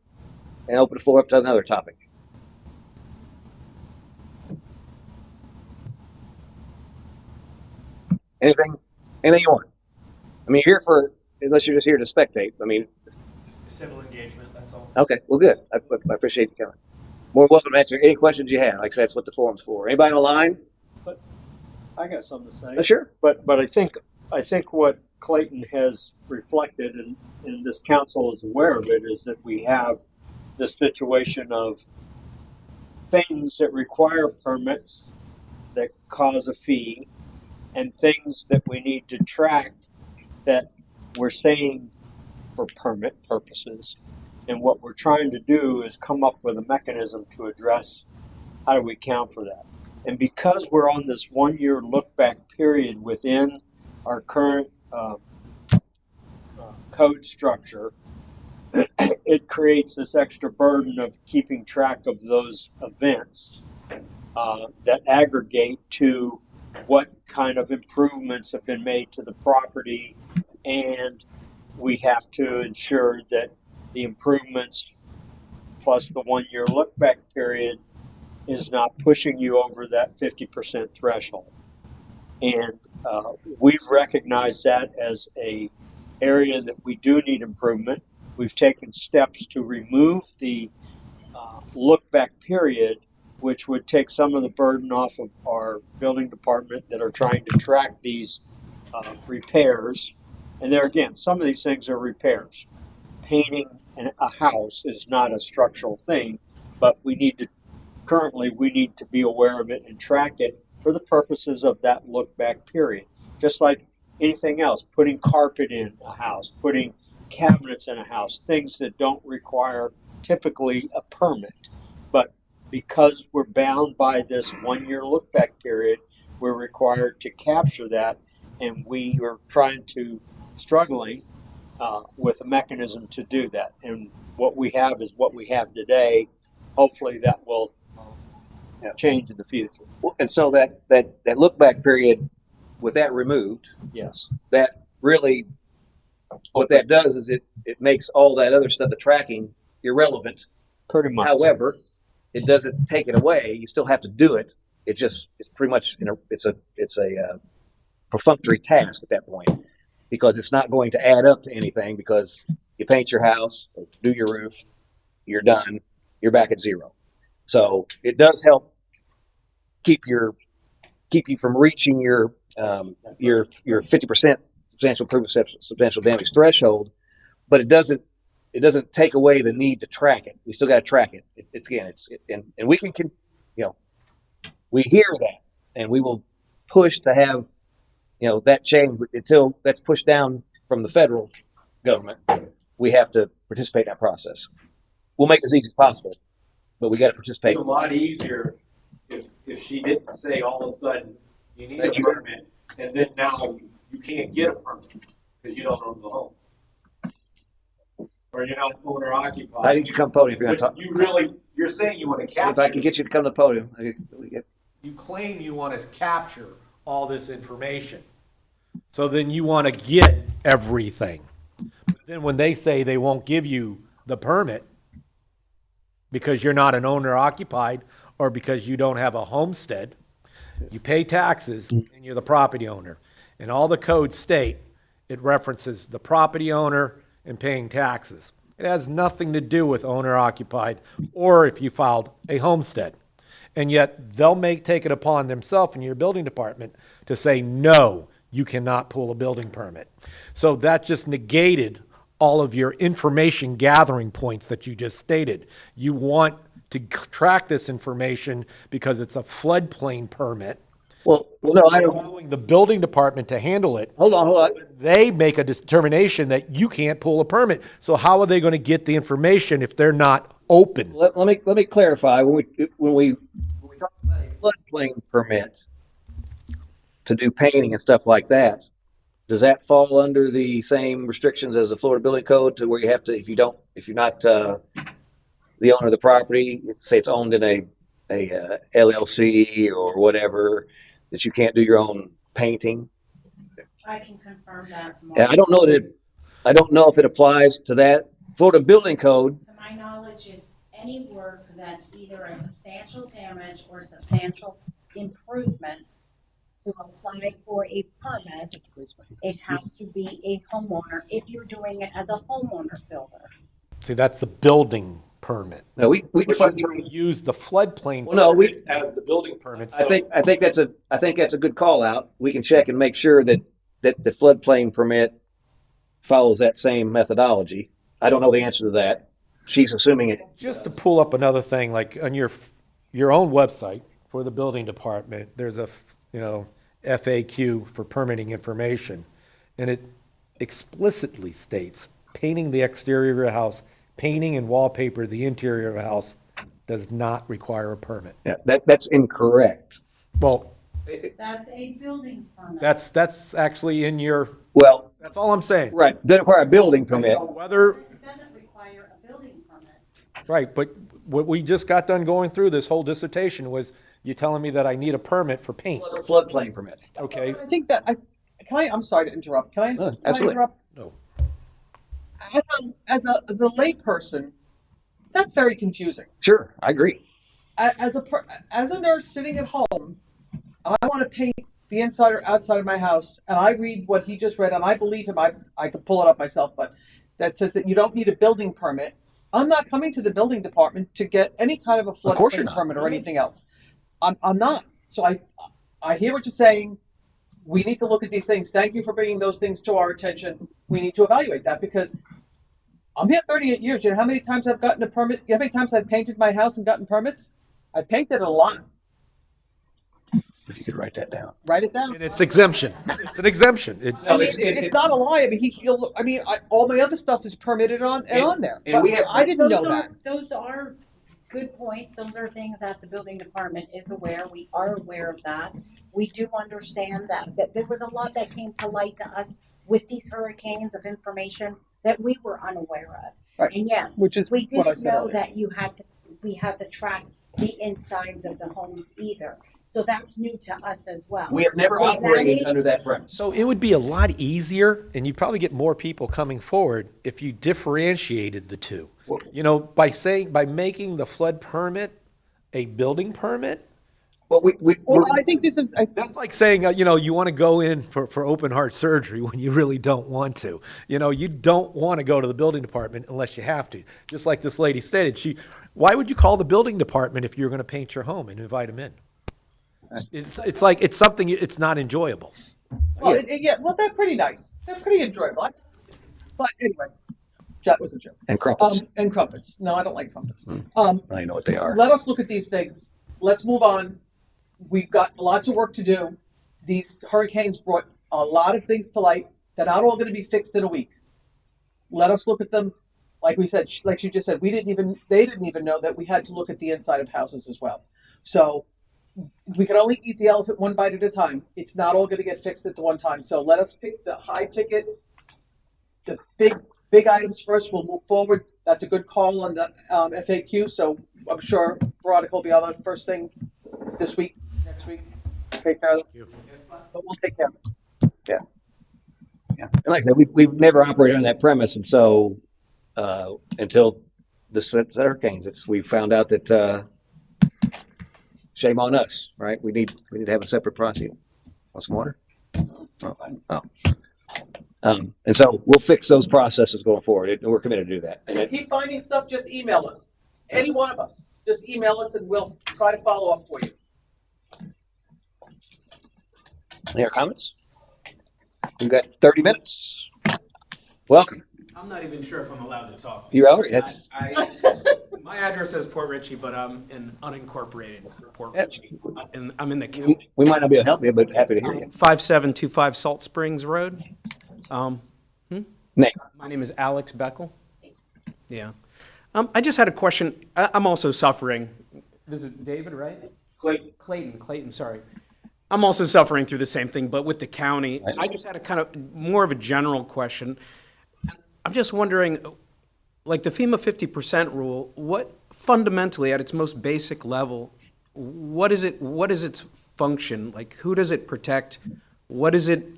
and open the floor up to another topic. Anything you want. I mean, unless you're just here to spectate. I mean, Just civil engagement, that's all. okay, well, good. I appreciate you coming. More welcome to answer any questions you have. Like I said, that's what the forum's for. Anybody online? I got something to say. Sure. But I think what Clayton has reflected, and this council is aware of it, is that we have this situation of things that require permits that cause a fee, and things that we need to track that we're saying for permit purposes. And what we're trying to do is come up with a mechanism to address how do we account for that. And because we're on this 1-year look back period within our current code structure, it creates this extra burden of keeping track of those events that aggregate to what kind of improvements have been made to the property, and we have to ensure that the improvements plus the 1-year look back period is not pushing you over that 50% threshold. And we've recognized that as a area that we do need improvement. We've taken steps to remove the look back period, which would take some of the burden off of our building department that are trying to track these repairs. And there again, some of these things are repairs. Painting a house is not a structural thing, but we need to be aware of it and track it for the purposes of that look back period. Just like anything else, putting carpet in a house, putting cabinets in a house, things that don't require typically a permit. But because we're bound by this 1-year look back period, we're required to capture that, and we are struggling with a mechanism to do that. And what we have is what we have today. Hopefully that will change in the future. And so that look back period, with that removed, yes, that really, what that does is it makes all that other stuff, the tracking, irrelevant. Pretty much. However, it doesn't take it away. You still have to do it. It's pretty much it's a perfunctory task at that point, because it's not going to add up to anything, because you paint your house or do your roof, you're done, you're back at zero. So it does help keep you from reaching your 50% substantial damage threshold, but it doesn't take away the need to track it. We still got to track it. And we can, we hear that, and we will push to have, that change until that's pushed down from the federal government. We have to participate in that process. We'll make it as easy as possible, but we got to participate. It's a lot easier if she didn't say all of a sudden you need a permit, and then now you can't get a permit because you don't own the home. Or you're not owner occupied. I need you to come to the podium if you're going to talk. You're saying you want to capture. If I can get you to come to the podium, You claim you want to capture all this information. So then you want to get everything. But then when they say they won't give you the permit because you're not an owner occupied or because you don't have a homestead, you pay taxes and you're the property owner. And all the codes state it references the property owner and paying taxes. It has nothing to do with owner occupied or if you filed a homestead. And yet they'll take it upon themselves in your building department to say, no, you cannot pull a building permit. So that just negated all of your information gathering points that you just stated. You want to track this information because it's a floodplain permit. Well, no, I don't. Allowing the building department to handle it. Hold on. They make a determination that you can't pull a permit. So how are they going to get the information if they're not open? Let me clarify. When we talk about a floodplain permit to do painting and stuff like that, does that fall under the same restrictions as the Florida Building Code, to where you have to, if you're not the owner of the property, say it's owned in a LLC or whatever, that you can't do your own painting? I can confirm that tomorrow. Yeah, I don't know if it applies to that. Florida Building Code. To my knowledge, it's any work that's either a substantial damage or substantial improvement. To apply for a permit, it has to be a homeowner if you're doing it as a homeowner builder. See, that's the building permit. No, we use the floodplain. Well, no, as the building permit. I think that's a good call out. We can check and make sure that the floodplain permit follows that same methodology. I don't know the answer to that. She's assuming it. Just to pull up another thing, like on your own website for the building department, there's a FAQ for permitting information, and it explicitly states painting the exterior of your house, painting and wallpaper the interior of a house does not require a permit. Yeah, that's incorrect. Well, That's a building permit. that's actually in your. Well, that's all I'm saying. Right, doesn't require a building permit. Whether It doesn't require a building permit. right, but what we just got done going through this whole dissertation was you telling me that I need a permit for paint. Floodplain permit. Okay. I think that I'm sorry to interrupt. Can I absolutely. interrupt? No. As a lay person, that's very confusing. Sure, I agree. As a nurse sitting at home, I want to paint the inside or outside of my house, and I read what he just read, and I believe him. I could pull it up myself, but that says that you don't need a building permit. I'm not coming to the building department to get any kind of a floodplain permit or anything else. I'm not. So I hear what you're saying. We need to look at these things. Thank you for bringing those things to our attention. We need to evaluate that, because I'm here 38 years. You know how many times I've gotten a permit? You know how many times I've painted my house and gotten permits? I've painted a lot. If you could write that down. Write it down. And it's exemption. It's an exemption. It's not a lie. I mean, all my other stuff is permitted on there. And but I didn't know that. Those are good points. Those are things that the building department is aware. We are aware of that. We do understand that there was a lot that came to light to us with these hurricanes of information that we were unaware of. Right. And yes, Which is we what I didn't said know earlier. that we had to track the insides of the homes either. So that's new to us as well. We have never So operated that under that premise. So it would be a lot easier, and you'd probably get more people coming forward if you differentiated the two. By making the flood permit a building permit. Well, I think this is. That's like saying, you want to go in for open heart surgery when you really don't want to. You don't want to go to the building department unless you have to. Just like this lady stated, why would you call the building department if you're going to paint your home and invite them in? It's like it's something. It's not enjoyable. Well, well, they're pretty nice. They're pretty enjoyable. But anyway, That was a joke. And crumpets. And crumpets. No, I don't like crumpets. I know what they are. Let us look at these things. Let's move on. We've got lots of work to do. These hurricanes brought a lot of things to light. They're not all going to be fixed in a week. Let us look at them. Like we said, like she just said, they didn't even know that we had to look at the inside of houses as well. So we can only eat the elephant one bite at a time. It's not all going to get fixed at the one time. So let us pick the high ticket, the big items first. We'll move forward. That's a good call on the FAQ. So I'm sure Veronica will be on that first thing this week, next week. Take care of it. But we'll take care of it. Yeah. And like I said, we've never operated on that premise, and so until the hurricanes, we found out that shame on us, right? We need to have a separate process. Want some water? Oh. And so we'll fix those processes going forward, and we're committed to do that. And if you keep finding stuff, just email us. Any one of us. Just email us, and we'll try to follow up for you. Any other comments? We've got 30 minutes. Welcome. I'm not even sure if I'm allowed to talk. You're already. Yes. My address says Port Richey, but I'm in unincorporated Port Richey. And I'm in the county. We might not be able to help you, but happy to hear you. 5725 Salt Springs Road. Name. My name is Alex Beckel. Yeah. I just had a question. I'm also suffering. This is David, right? Clayton, sorry. I'm also suffering through the same thing, but with the county. I just had a kind of more of a general question. I'm just wondering, like the FEMA 50% rule, what fundamentally at its most basic level, what is its function? Like who does it protect? What is it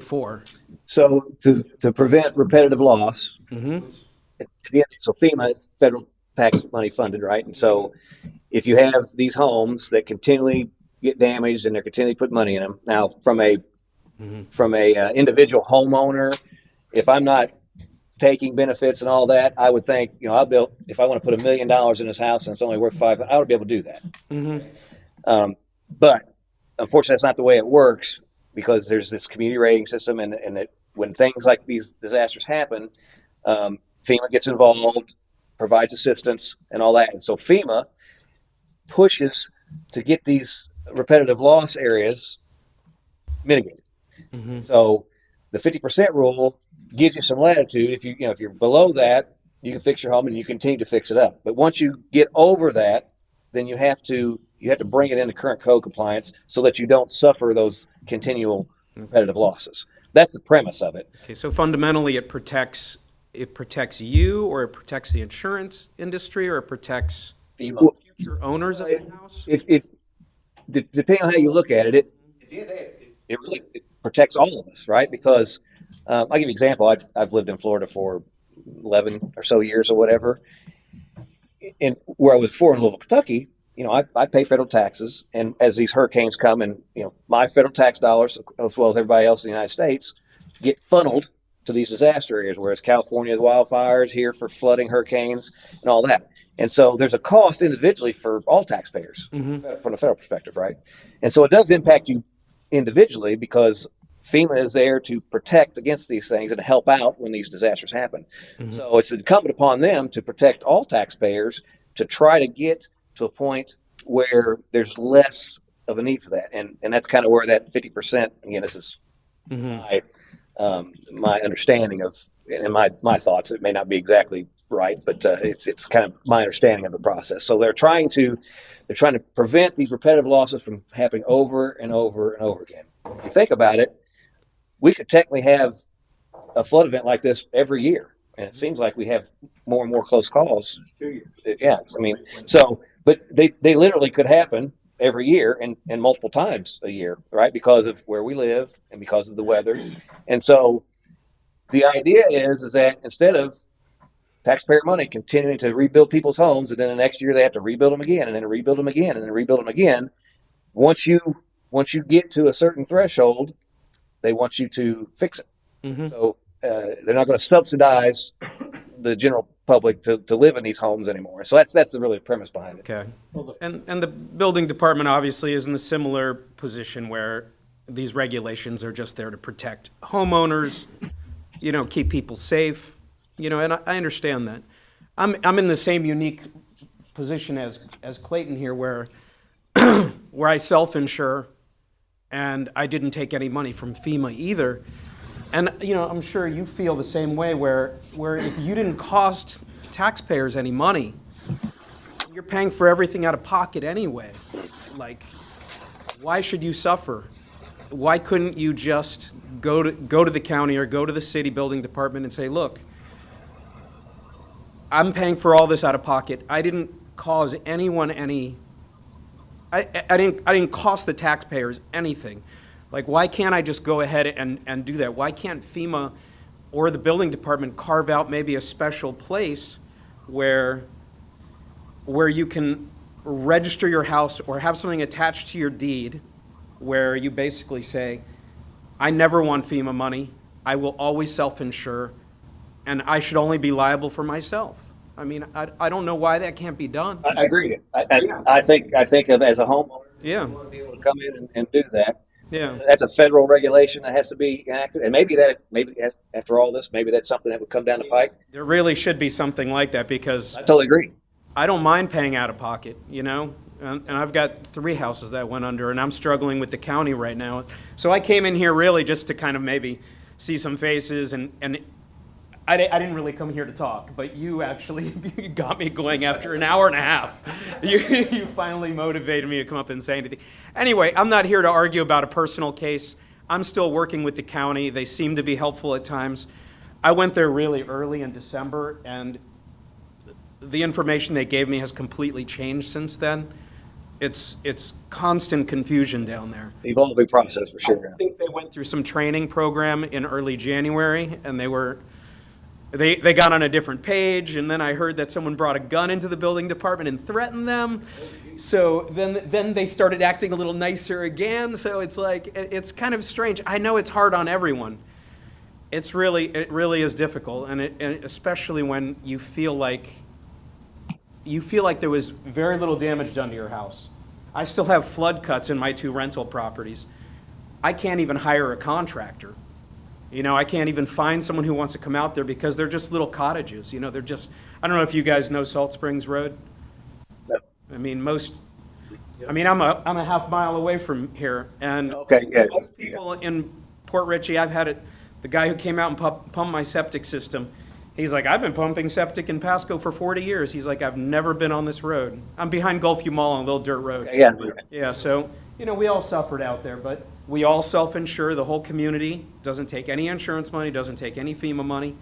for? So to prevent repetitive loss, so FEMA is federal tax money funded, right? And so if you have these homes that continually get damaged and they're continually put money in them, now from a individual homeowner, if I'm not taking benefits and all that, I would think, if I want to put $1 million in this house and it's only worth $500, I would be able to do that. But unfortunately, that's not the way it works, because there's this community rating system, and that when things like these disasters happen, FEMA gets involved, provides assistance and all that. And so FEMA pushes to get these repetitive loss areas mitigated. So the 50% rule gives you some latitude. If you're below that, you can fix your home and you continue to fix it up. But once you get over that, then you have to bring it into current code compliance so that you don't suffer those continual repetitive losses. That's the premise of it. Okay, so fundamentally it protects you, or it protects the insurance industry, or it protects future owners of the house? If depending on how you look at it, it really protects all of us, right? Because I'll give you an example. I've lived in Florida for 11 or so years or whatever. And where I was before in Louisville, Kentucky, I pay federal taxes. And as these hurricanes come, and my federal tax dollars, as well as everybody else in the United States, get funneled to these disaster areas, whereas California, the wildfires, here for flooding, hurricanes, and all that. And so there's a cost individually for all taxpayers from the federal perspective, right? And so it does impact you individually, because FEMA is there to protect against these things and help out when these disasters happen. So it's incumbent upon them to protect all taxpayers, to try to get to a point where there's less of a need for that. And that's kind of where that 50%, again, this is my understanding of, and my thoughts. It may not be exactly right, but it's kind of my understanding of the process. So they're trying to prevent these repetitive losses from happening over and over and over again. If you think about it, we could technically have a flood event like this every year, and it seems like we have more and more close calls. 2 years. Yeah, but they literally could happen every year and multiple times a year, right? Because of where we live and because of the weather. And so the idea is that instead of taxpayer money continuing to rebuild people's homes, and then the next year they have to rebuild them again, and then rebuild them again, and then rebuild them again, once you get to a certain threshold, they want you to fix it. So they're not going to subsidize the general public to live in these homes anymore. So that's really the premise behind it. Okay. And the building department obviously is in a similar position, where these regulations are just there to protect homeowners, keep people safe. you know, and I understand that. I'm in the same unique position as Clayton here, where where I self-insure, and I didn't take any money from FEMA either. And you know, I'm sure you feel the same way, where if you didn't cost taxpayers any money, you're paying for everything out of pocket anyway. Like, why should you suffer? Why couldn't you just go to the county or go to the city building department and say, look, I'm paying for all this out of pocket. I didn't cause anyone any. I didn't cost the taxpayers anything. Like, why can't I just go ahead and do that? Why can't FEMA or the building department carve out maybe a special place where you can register your house or have something attached to your deed where you basically say, I never want FEMA money. I will always self-insure, and I should only be liable for myself. I mean, I don't know why that can't be done. I agree. I think of as a homeowner, Yeah. you want to be able to come in and do that. Yeah. That's a federal regulation that has to be enacted, and maybe after all this, maybe that's something that would come down the pike. There really should be something like that, because I totally agree. I don't mind paying out of pocket, you know? And I've got 3 houses that went under, and I'm struggling with the county right now. So I came in here really just to kind of maybe see some faces, and I didn't really come here to talk, but you actually got me going after an hour and a half. You finally motivated me to come up and say anything. Anyway, I'm not here to argue about a personal case. I'm still working with the county. They seem to be helpful at times. I went there really early in December, and the information they gave me has completely changed since then. It's constant confusion down there. Evolving process for sure. I think they went through some training program in early January, and they got on a different page, and then I heard that someone brought a gun into the building department and threatened them. So then they started acting a little nicer again. So it's like, it's kind of strange. I know it's hard on everyone. It really is difficult, and especially when you feel like there was very little damage done to your house. I still have flood cuts in my 2 rental properties. I can't even hire a contractor. You know, I can't even find someone who wants to come out there because they're just little cottages. You know, they're just, I don't know if you guys know Salt Springs Road. No. I mean, I'm a half mile away from here, and Okay, yeah. most people in Port Richey, I've had it, the guy who came out and pumped my septic system, he's like, I've been pumping septic in Pasco for 40 years. He's like, I've never been on this road. I'm behind Gulfview Mall on a little dirt road. Okay, yeah. Yeah, so, you know, we all suffered out there, but we all self-insure. The whole community doesn't take any insurance money, doesn't take any FEMA money,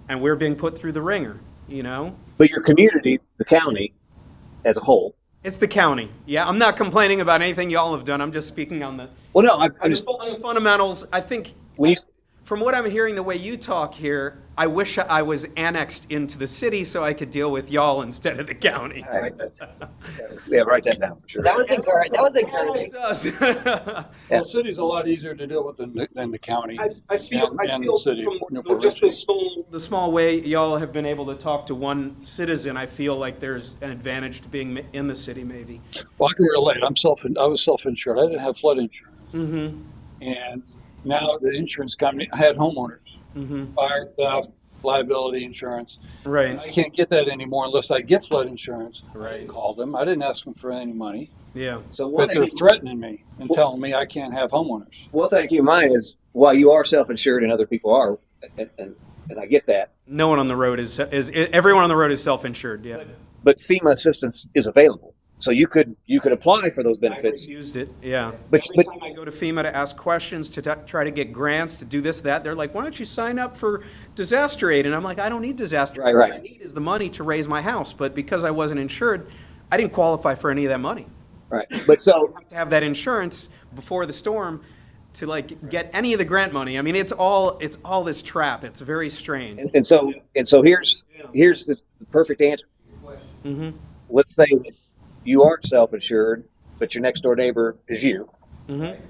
and we're being put through the ringer, you know? But your community, the county as a whole. It's the county. Yeah, I'm not complaining about anything y'all have done. I'm just speaking on the Well, no, I'm just. on the fundamentals. I think When you, from what I'm hearing, the way you talk here, I wish I was annexed into the city so I could deal with y'all instead of the county. yeah, write that down for sure. That was encouraging. That was encouraging. It does. Yeah. Well, the city's a lot easier to deal with than the county. I feel and the city. from Newport just Richey. the small way y'all have been able to talk to one citizen, I feel like there's an advantage to being in the city, maybe. Well, I can relate. I was self-insured. I didn't have flood insurance. Mm-hmm. And now the insurance company, I had homeowners, Mm-hmm. fire, theft, liability insurance. Right. I can't get that anymore unless I get flood insurance. I Right. didn't call them. I didn't ask them for any money. Yeah. So one But they're thing, threatening me and telling me I can't have homeowners. one thing to keep in mind is while you are self-insured and other people are, and I get that, No one on the road is everyone on the road is self-insured. Yeah. but FEMA assistance is available. So you could apply for those benefits. I've used it. Yeah. But Every time I go to FEMA to ask questions, to try to get grants, to do this, that, they're like, why don't you sign up for disaster aid? And I'm like, I don't need disaster aid. Right. What I need is the money to raise my house. But because I wasn't insured, I didn't qualify for any of that money. Right. But so You have to have that insurance before the storm to like get any of the grant money. I mean, it's all this trap. It's very strange. and so here's the perfect answer. Mm-hmm. Let's say that you aren't self-insured, but your next door neighbor is you. Mm-hmm.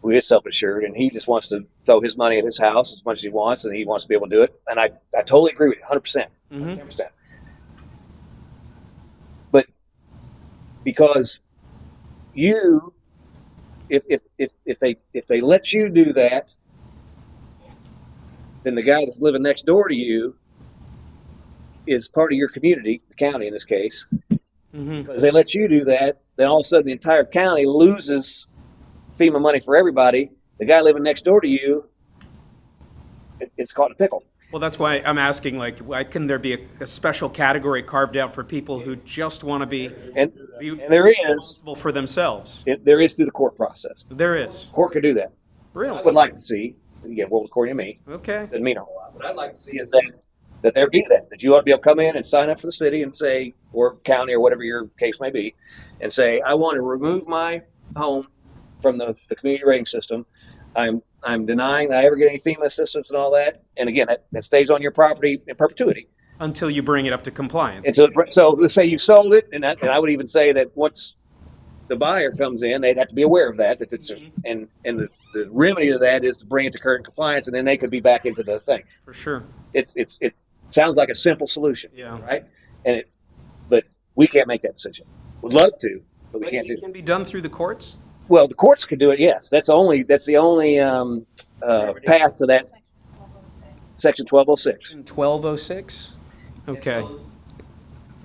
Who is self-insured, and he just wants to throw his money at his house as much as he wants, and he wants to be able to do it. And I totally agree with you, 100%. Mm-hmm. 100%. But because you, if they let you do that, then the guy that's living next door to you is part of your community, the county in this case, Mm-hmm. because they let you do that, then all of a sudden the entire county loses FEMA money for everybody. The guy living next door to you, it's caught in a pickle. Well, that's why I'm asking, like, why couldn't there be a special category carved out for people who just want to be And there is, responsible for themselves? there is through the court process. There is. Court could do that. Really? I would like to see, again, well, according to me, Okay. doesn't mean a whole lot. What I'd like to see is that there be that you ought to be able to come in and sign up for the city and say, or county or whatever your case may be, and say, I want to remove my home from the community rating system. I'm denying that I ever get any FEMA assistance and all that. And again, that stays on your property in perpetuity. Until you bring it up to compliance. So let's say you sold it, and I would even say that once the buyer comes in, they'd have to be aware of that it's and the remedy to that is to bring it to current compliance, and then they could be back into the thing. For sure. It sounds like a simple solution, Yeah. right? But we can't make that decision. Would love to, but we can't do It can be done through the courts? Well, the courts could do it. Yes, that's the only path to that. Section 1206. 1206? Okay.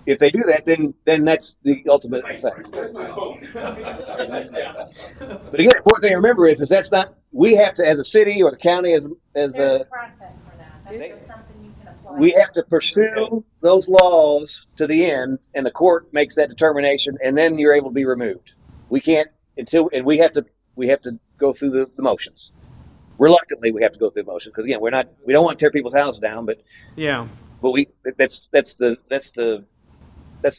If they do that, then that's the ultimate effect. Where's my phone? But again, the important thing to remember is that's not, we have to, as a city or the county, as There's a, a process for that. That's not something you can apply. we have to pursue those laws to the end, and the court makes that determination, and then you're able to be removed. We can't and we have to go through the motions. Reluctantly, we have to go through the motions because again, we don't want to tear people's houses down, but Yeah. that's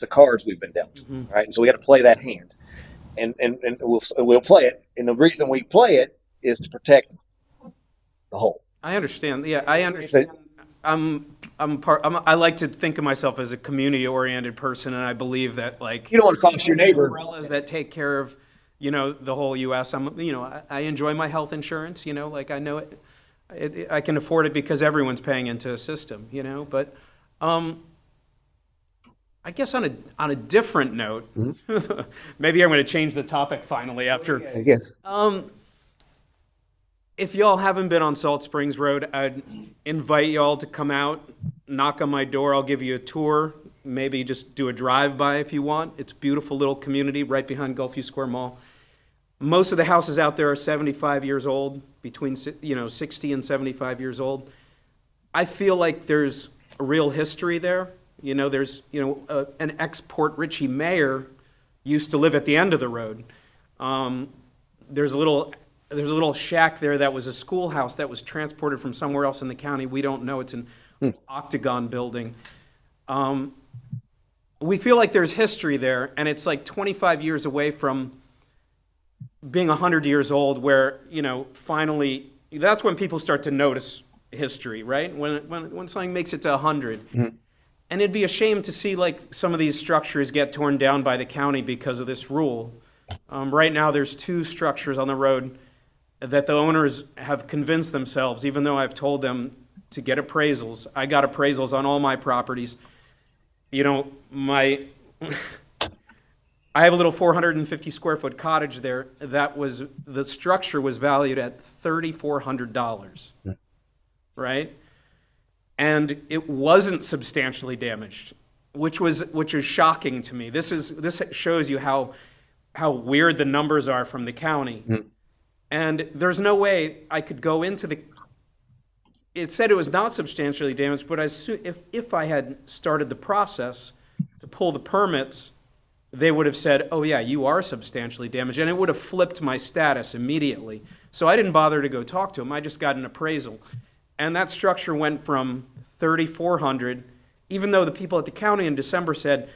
the cards we've been dealt, right? And so we got to play that hand, and we'll play it. And the reason we play it is to protect the whole. I understand. Yeah, I understand. I like to think of myself as a community-oriented person, and I believe that, like, You don't want to cost your neighbor. umbrellas that take care of, the whole U.S. I enjoy my health insurance. Like I know it, I can afford it because everyone's paying into a system. But I guess on a different note, maybe I'm going to change the topic finally after. Again, If y'all haven't been on Salt Springs Road, I'd invite y'all to come out, knock on my door. I'll give you a tour. Maybe just do a drive-by if you want. It's a beautiful little community right behind Gulfview Square Mall. Most of the houses out there are 75 years old, between 60 and 75 years old. I feel like there's a real history there. There's an ex-Port Richey mayor used to live at the end of the road. There's a little shack there that was a schoolhouse that was transported from somewhere else in the county. We don't know. It's an octagon building. We feel like there's history there, and it's like 25 years away from being 100 years old, where, finally, that's when people start to notice history, right? When something makes it to 100. And it'd be a shame to see, like, some of these structures get torn down by the county because of this rule. Right now, there's 2 structures on the road that the owners have convinced themselves, even though I've told them to get appraisals. I got appraisals on all my properties. I have a little 450 square foot cottage there. The structure was valued at $3,400, right? And it wasn't substantially damaged, which is shocking to me. This shows you how weird the numbers are from the county. And there's no way I could go into it said it was not substantially damaged, but if I had started the process to pull the permits, they would have said, oh yeah, you are substantially damaged, and it would have flipped my status immediately. So I didn't bother to go talk to them. I just got an appraisal. And that structure went from $3,400, even though the people at the county in December said,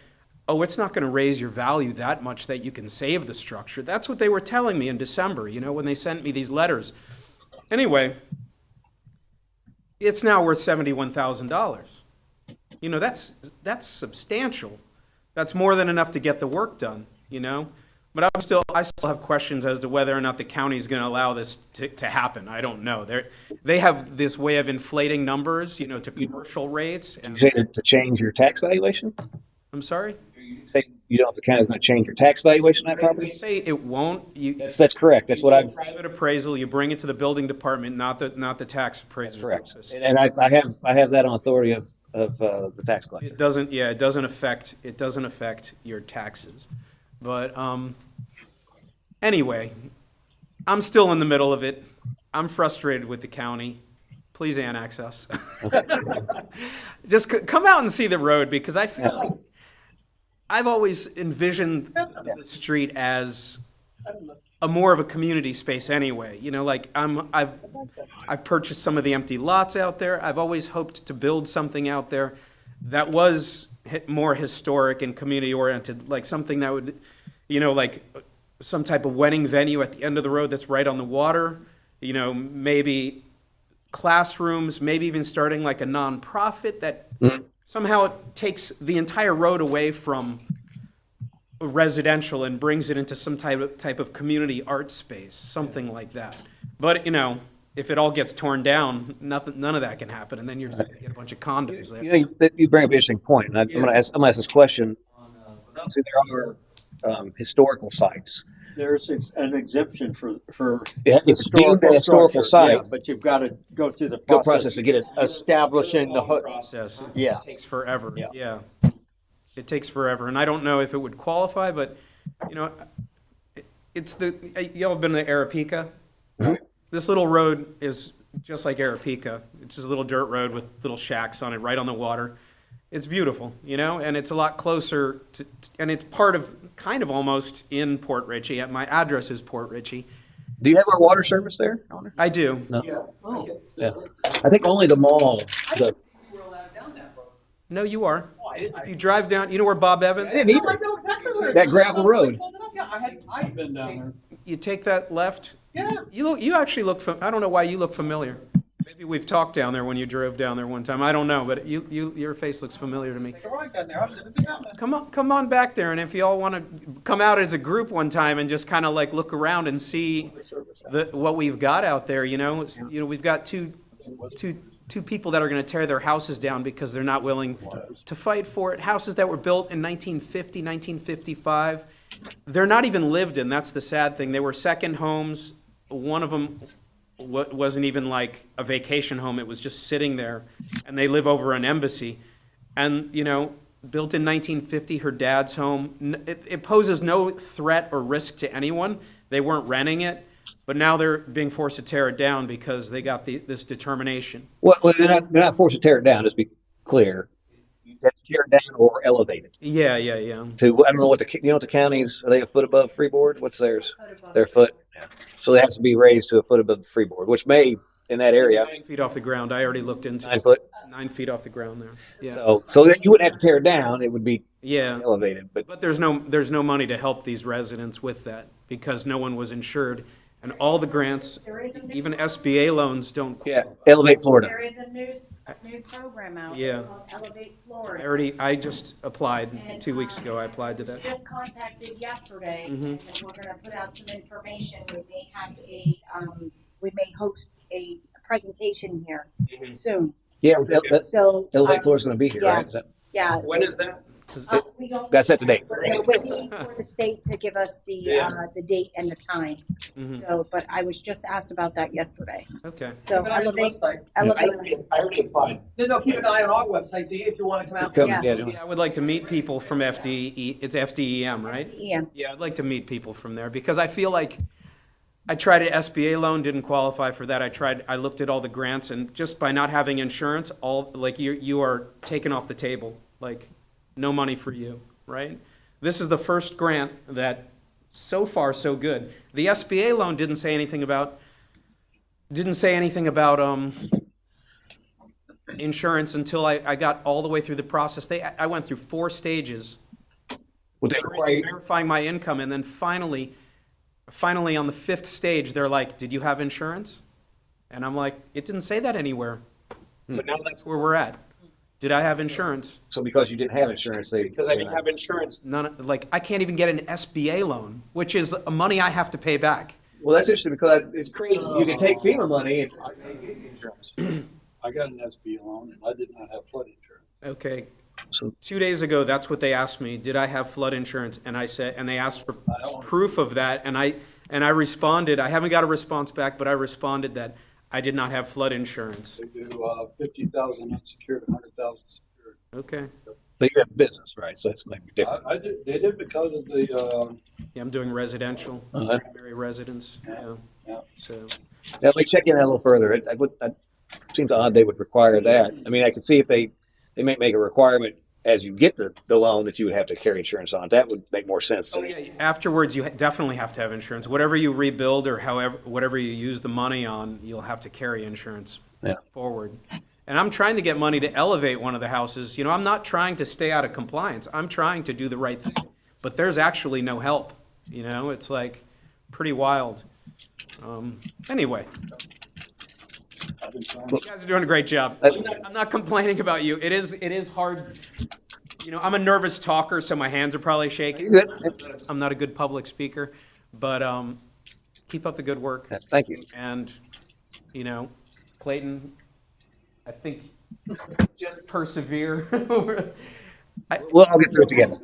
oh, it's not going to raise your value that much that you can save the structure. That's what they were telling me in December, when they sent me these letters. Anyway, it's now worth $71,000. That's substantial. That's more than enough to get the work done, But I still have questions as to whether or not the county is going to allow this to happen. I don't know. They have this way of inflating numbers, to commercial rates. you say to change your tax valuation? I'm sorry? You say you don't have the county's going to change your tax valuation on that They property? say it won't. That's correct. That's what do a I've. private appraisal. You bring it to the building department, not the tax appraiser. Correct. Process. And I have that on authority of the tax collector. It doesn't, yeah, it doesn't affect your taxes. But, anyway, I'm still in the middle of it. I'm frustrated with the county. Please annex us. Just come out and see the road, because I feel like I've always envisioned the street as a more of a community space anyway. You know, like I've purchased some of the empty lots out there. I've always hoped to build something out there that was more historic and community oriented, like something that would, you know, like some type of wedding venue at the end of the road that's right on the water. You know, maybe classrooms, maybe even starting like a nonprofit that somehow it takes the entire road away from residential and brings it into some type of community art space, something like that. But, you know, if it all gets torn down, none of that can happen, and then you're just going to get a bunch of condos there. You know, you bring up an interesting point. And I'm going to ask this question. Obviously, there are historical sites. There's an exemption for It's deemed a historical site, yeah, but you've got to go through the process to get it establishing the process. Yeah. It takes forever. Yeah. Yeah. It takes forever, and I don't know if it would qualify, but, you know, it's y'all have been to Arapica? This little road is just like Arapica. It's just a little dirt road with little shacks on it right on the water. It's beautiful, you know, and it's a lot closer to, and it's part of, kind of almost in Port Richey. My address is Port Richey. Do you have our water service there? I do. No. Yeah. I think only the mall. No, you are. If you drive down, you know where Bob Evans? I didn't even. I know exactly where it That is. gravel road. Yeah, I've been down there. You take that left. Yeah. You actually look. I don't know why you look familiar. Maybe we've talked down there when you drove down there one time. I don't know, but your face looks familiar to me. Right down there. I've never been down there. Come on back there, and if you all want to come out as a group one time and just kind of like look around and see what we've got out there, you know, we've got two people that are going to tear their houses down because they're not willing to fight for it. Houses that were built in 1950, 1955. They're not even lived in. That's the sad thing. They were second homes. One of them wasn't even like a vacation home. It was just sitting there, and they live over an embassy. And, you know, built in 1950, her dad's home. It poses no threat or risk to anyone. They weren't renting it, but now they're being forced to tear it down because they got this determination. Well, they're not forced to tear it down. Just be clear. You have to tear it down or elevate it. Yeah. To, I don't know what the counties, are they a foot above freeboard? What's theirs? Their foot. Yeah. So it has to be raised to a foot above the freeboard, which may, in that area. 9 feet off the ground. I already looked into 9 foot. 9 feet off the ground there. Yeah. So that you wouldn't have to tear it down. It would be elevated. But there's no money to help these residents with that because no one was insured. And all the grants, even SBA loans don't. Yeah, Elevate Florida. There is a new program out. Yeah. Called Elevate Florida. I just applied 2 weeks ago. I applied to that. Just contacted yesterday, Mhm. and we're gonna put out some information. We may host a presentation here soon. Yeah, So, Elevate Florida's going to be here, yeah. right? Is that, Yeah. When is that? We don't. That's set today. We're waiting for the state to give us the date and the time. Mhm. So, but I was just asked about that yesterday. Okay. So Keep an eye on the Elevate, website. I Elevate. already applied. No, keep an eye on our website too if you want to come out. Come, Yeah. yeah. I would like to meet people from FDE. It's FDEM, right? Yeah. Yeah, I'd like to meet people from there because I feel like I tried an SBA loan, didn't qualify for that. I looked at all the grants, and just by not having insurance, you are taken off the table. Like, no money for you, right? This is the first grant that so far so good. The SBA loan didn't say anything about insurance until I got all the way through the process. I went through 4 stages. Would they require Verifying my income, and then finally on the 5th stage, they're like, "Did you have insurance?" And I'm like, "It didn't say that anywhere." But now that's where we're at. Did I have insurance? So because you didn't have insurance, Because I didn't have insurance. I can't even get an SBA loan, which is money I have to pay back. Well, that's interesting because it's crazy. You can take FEMA money if insurance. I got an SBA loan and I did not have flood insurance. Okay. So 2 days ago, that's what they asked me. Did I have flood insurance? And I said, and they asked for proof of that. And I responded. I haven't got a response back, but I responded that I did not have flood insurance. They do 50,000 unsecured, 100,000 secured. Okay. But you have business, right? So it's maybe different. I did. They did because of the. Yeah, I'm doing residential, Uh-huh. primary residence. Yeah. Yeah. So, Yeah, let me check in a little further. It seems odd they would require that. I mean, I could see if they may make a requirement as you get the loan that you would have to carry insurance on. That would make more sense to oh me. yeah, afterwards you definitely have to have insurance. Whatever you rebuild or whatever you use the money on, you'll have to carry insurance Yeah. forward. And I'm trying to get money to elevate one of the houses. You know, I'm not trying to stay out of compliance. I'm trying to do the right thing. But there's actually no help. You know, it's like pretty wild. Anyway. You guys are doing a great job. I'm not complaining about you. It is hard. You know, I'm a nervous talker, so my hands are probably shaking. I'm not a good public speaker, but keep up the good work. Thank you. And, you know, Clayton, I think just persevere. We'll all get through it together.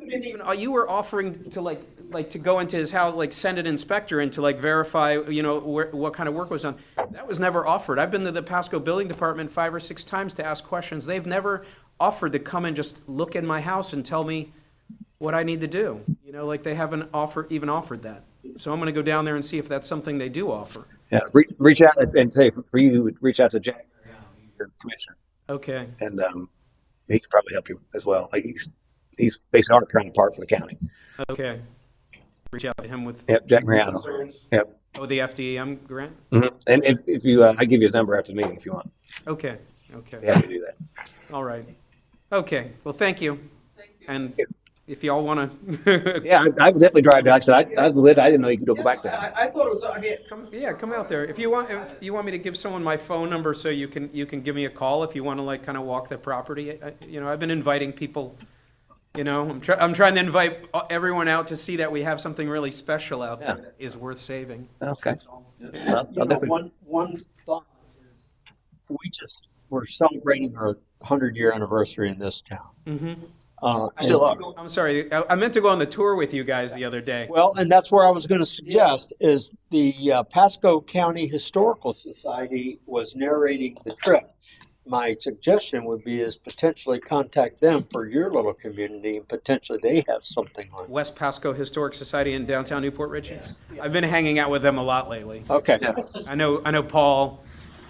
You were offering to like to go into his house, like send an inspector in to like verify, you know, what kind of work was done. That was never offered. I've been to the Pasco Building Department 5 or 6 times to ask questions. They've never offered to come and just look in my house and tell me what I need to do. You know, like they haven't even offered that. So I'm going to go down there and see if that's something they do offer. Yeah, reach out and say for you, reach out to Jack, your commissioner, Okay. and he could probably help you as well. Like he's basically our counterpart for the county. Okay. Reach out to him with. Yep, Jack Mariano. Yep. Oh, the FDEM grant? Mm-hmm. And if you, I give you his number after the meeting if you want. Okay. Okay. Yeah, to do that. All right. Okay. Well, thank you. And if y'all want to. Yeah, I would definitely drive down. Like I said, I was lit. I didn't know you could go back there. I thought it was, I mean, Come out there. If you want me to give someone my phone number so you can give me a call if you want to like kind of walk the property. You know, I've been inviting people. You know, I'm trying to invite everyone out to see that we have something really special out there that is worth saving. Okay. Well, one thought is we're celebrating our 100-year anniversary in this town. Mm-hmm. Still are. I'm sorry. I meant to go on the tour with you guys the other day. Well, and that's where I was going to suggest is the Pasco County Historical Society was narrating the trip. My suggestion would be is potentially contact them for your little community and potentially they have something on. West Pasco Historic Society in downtown Newport Richey. Yeah. I've been hanging out with them a lot lately. Okay. Yeah. I know Paul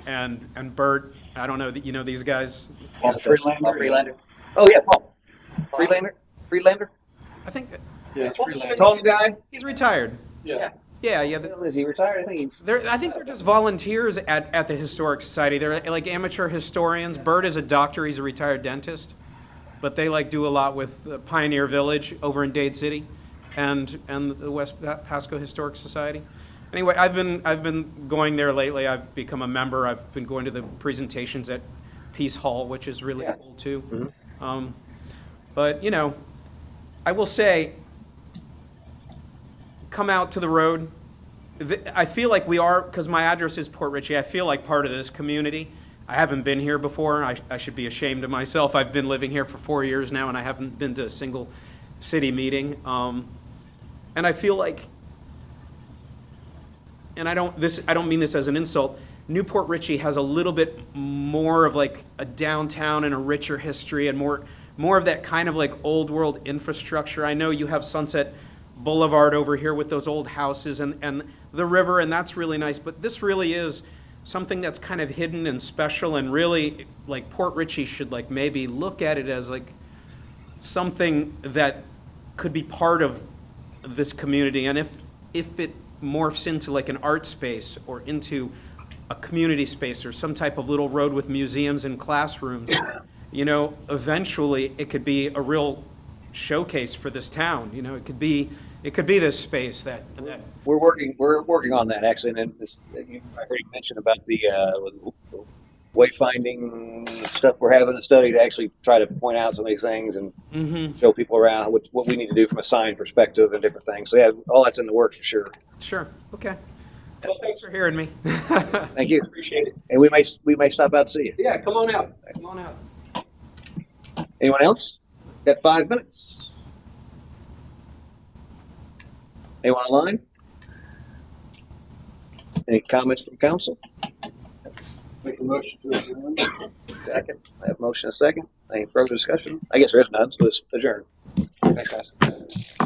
and Bert. I don't know that you know these guys. Paul Freelander. Oh yeah, Paul. Freelander. I think Yeah, it's Freelander. Tall guy. he's retired. Yeah. Yeah. Is he retired? I think I think they're just volunteers at the Historic Society. They're like amateur historians. Bert is a doctor. He's a retired dentist. But they like do a lot with Pioneer Village over in Dade City and the West Pasco Historic Society. Anyway, I've been going there lately. I've become a member. I've been going to the presentations at Peace Hall, which is really cool too. Mm-hmm. But, you know, I will say, come out to the road. I feel like we are, because my address is Port Richey, I feel like part of this community. I haven't been here before. I should be ashamed of myself. I've been living here for 4 years now, and I haven't been to a single city meeting. And I feel like, and I don't mean this as an insult, Newport Richey has a little bit more of like a downtown and a richer history and more of that kind of like old world infrastructure. I know you have Sunset Boulevard over here with those old houses and the river, and that's really nice, but this really is something that's kind of hidden and special, and really like Port Richey should like maybe look at it as like something that could be part of this community. And if it morphs into like an art space or into a community space or some type of little road with museums and classrooms, you know, eventually it could be a real showcase for this town. You know, it could be this space that we're working on that actually. And this, I heard you mention about the wayfinding stuff. We're having a study to actually try to point out some of these things and show people around what we need to do from a sign perspective and different things. So yeah, all that's in the works for sure. Sure. Okay. Well, thanks for hearing me. Thank you. Appreciate it. And we may stop out to see you. Yeah, come on out. Come on out. Anyone else? Got 5 minutes. Anyone online? Any comments from council? Make a motion to adjourn. Second. I have a motion and a second. Any further discussion? I guess there is none, so let's adjourn. Thanks, guys.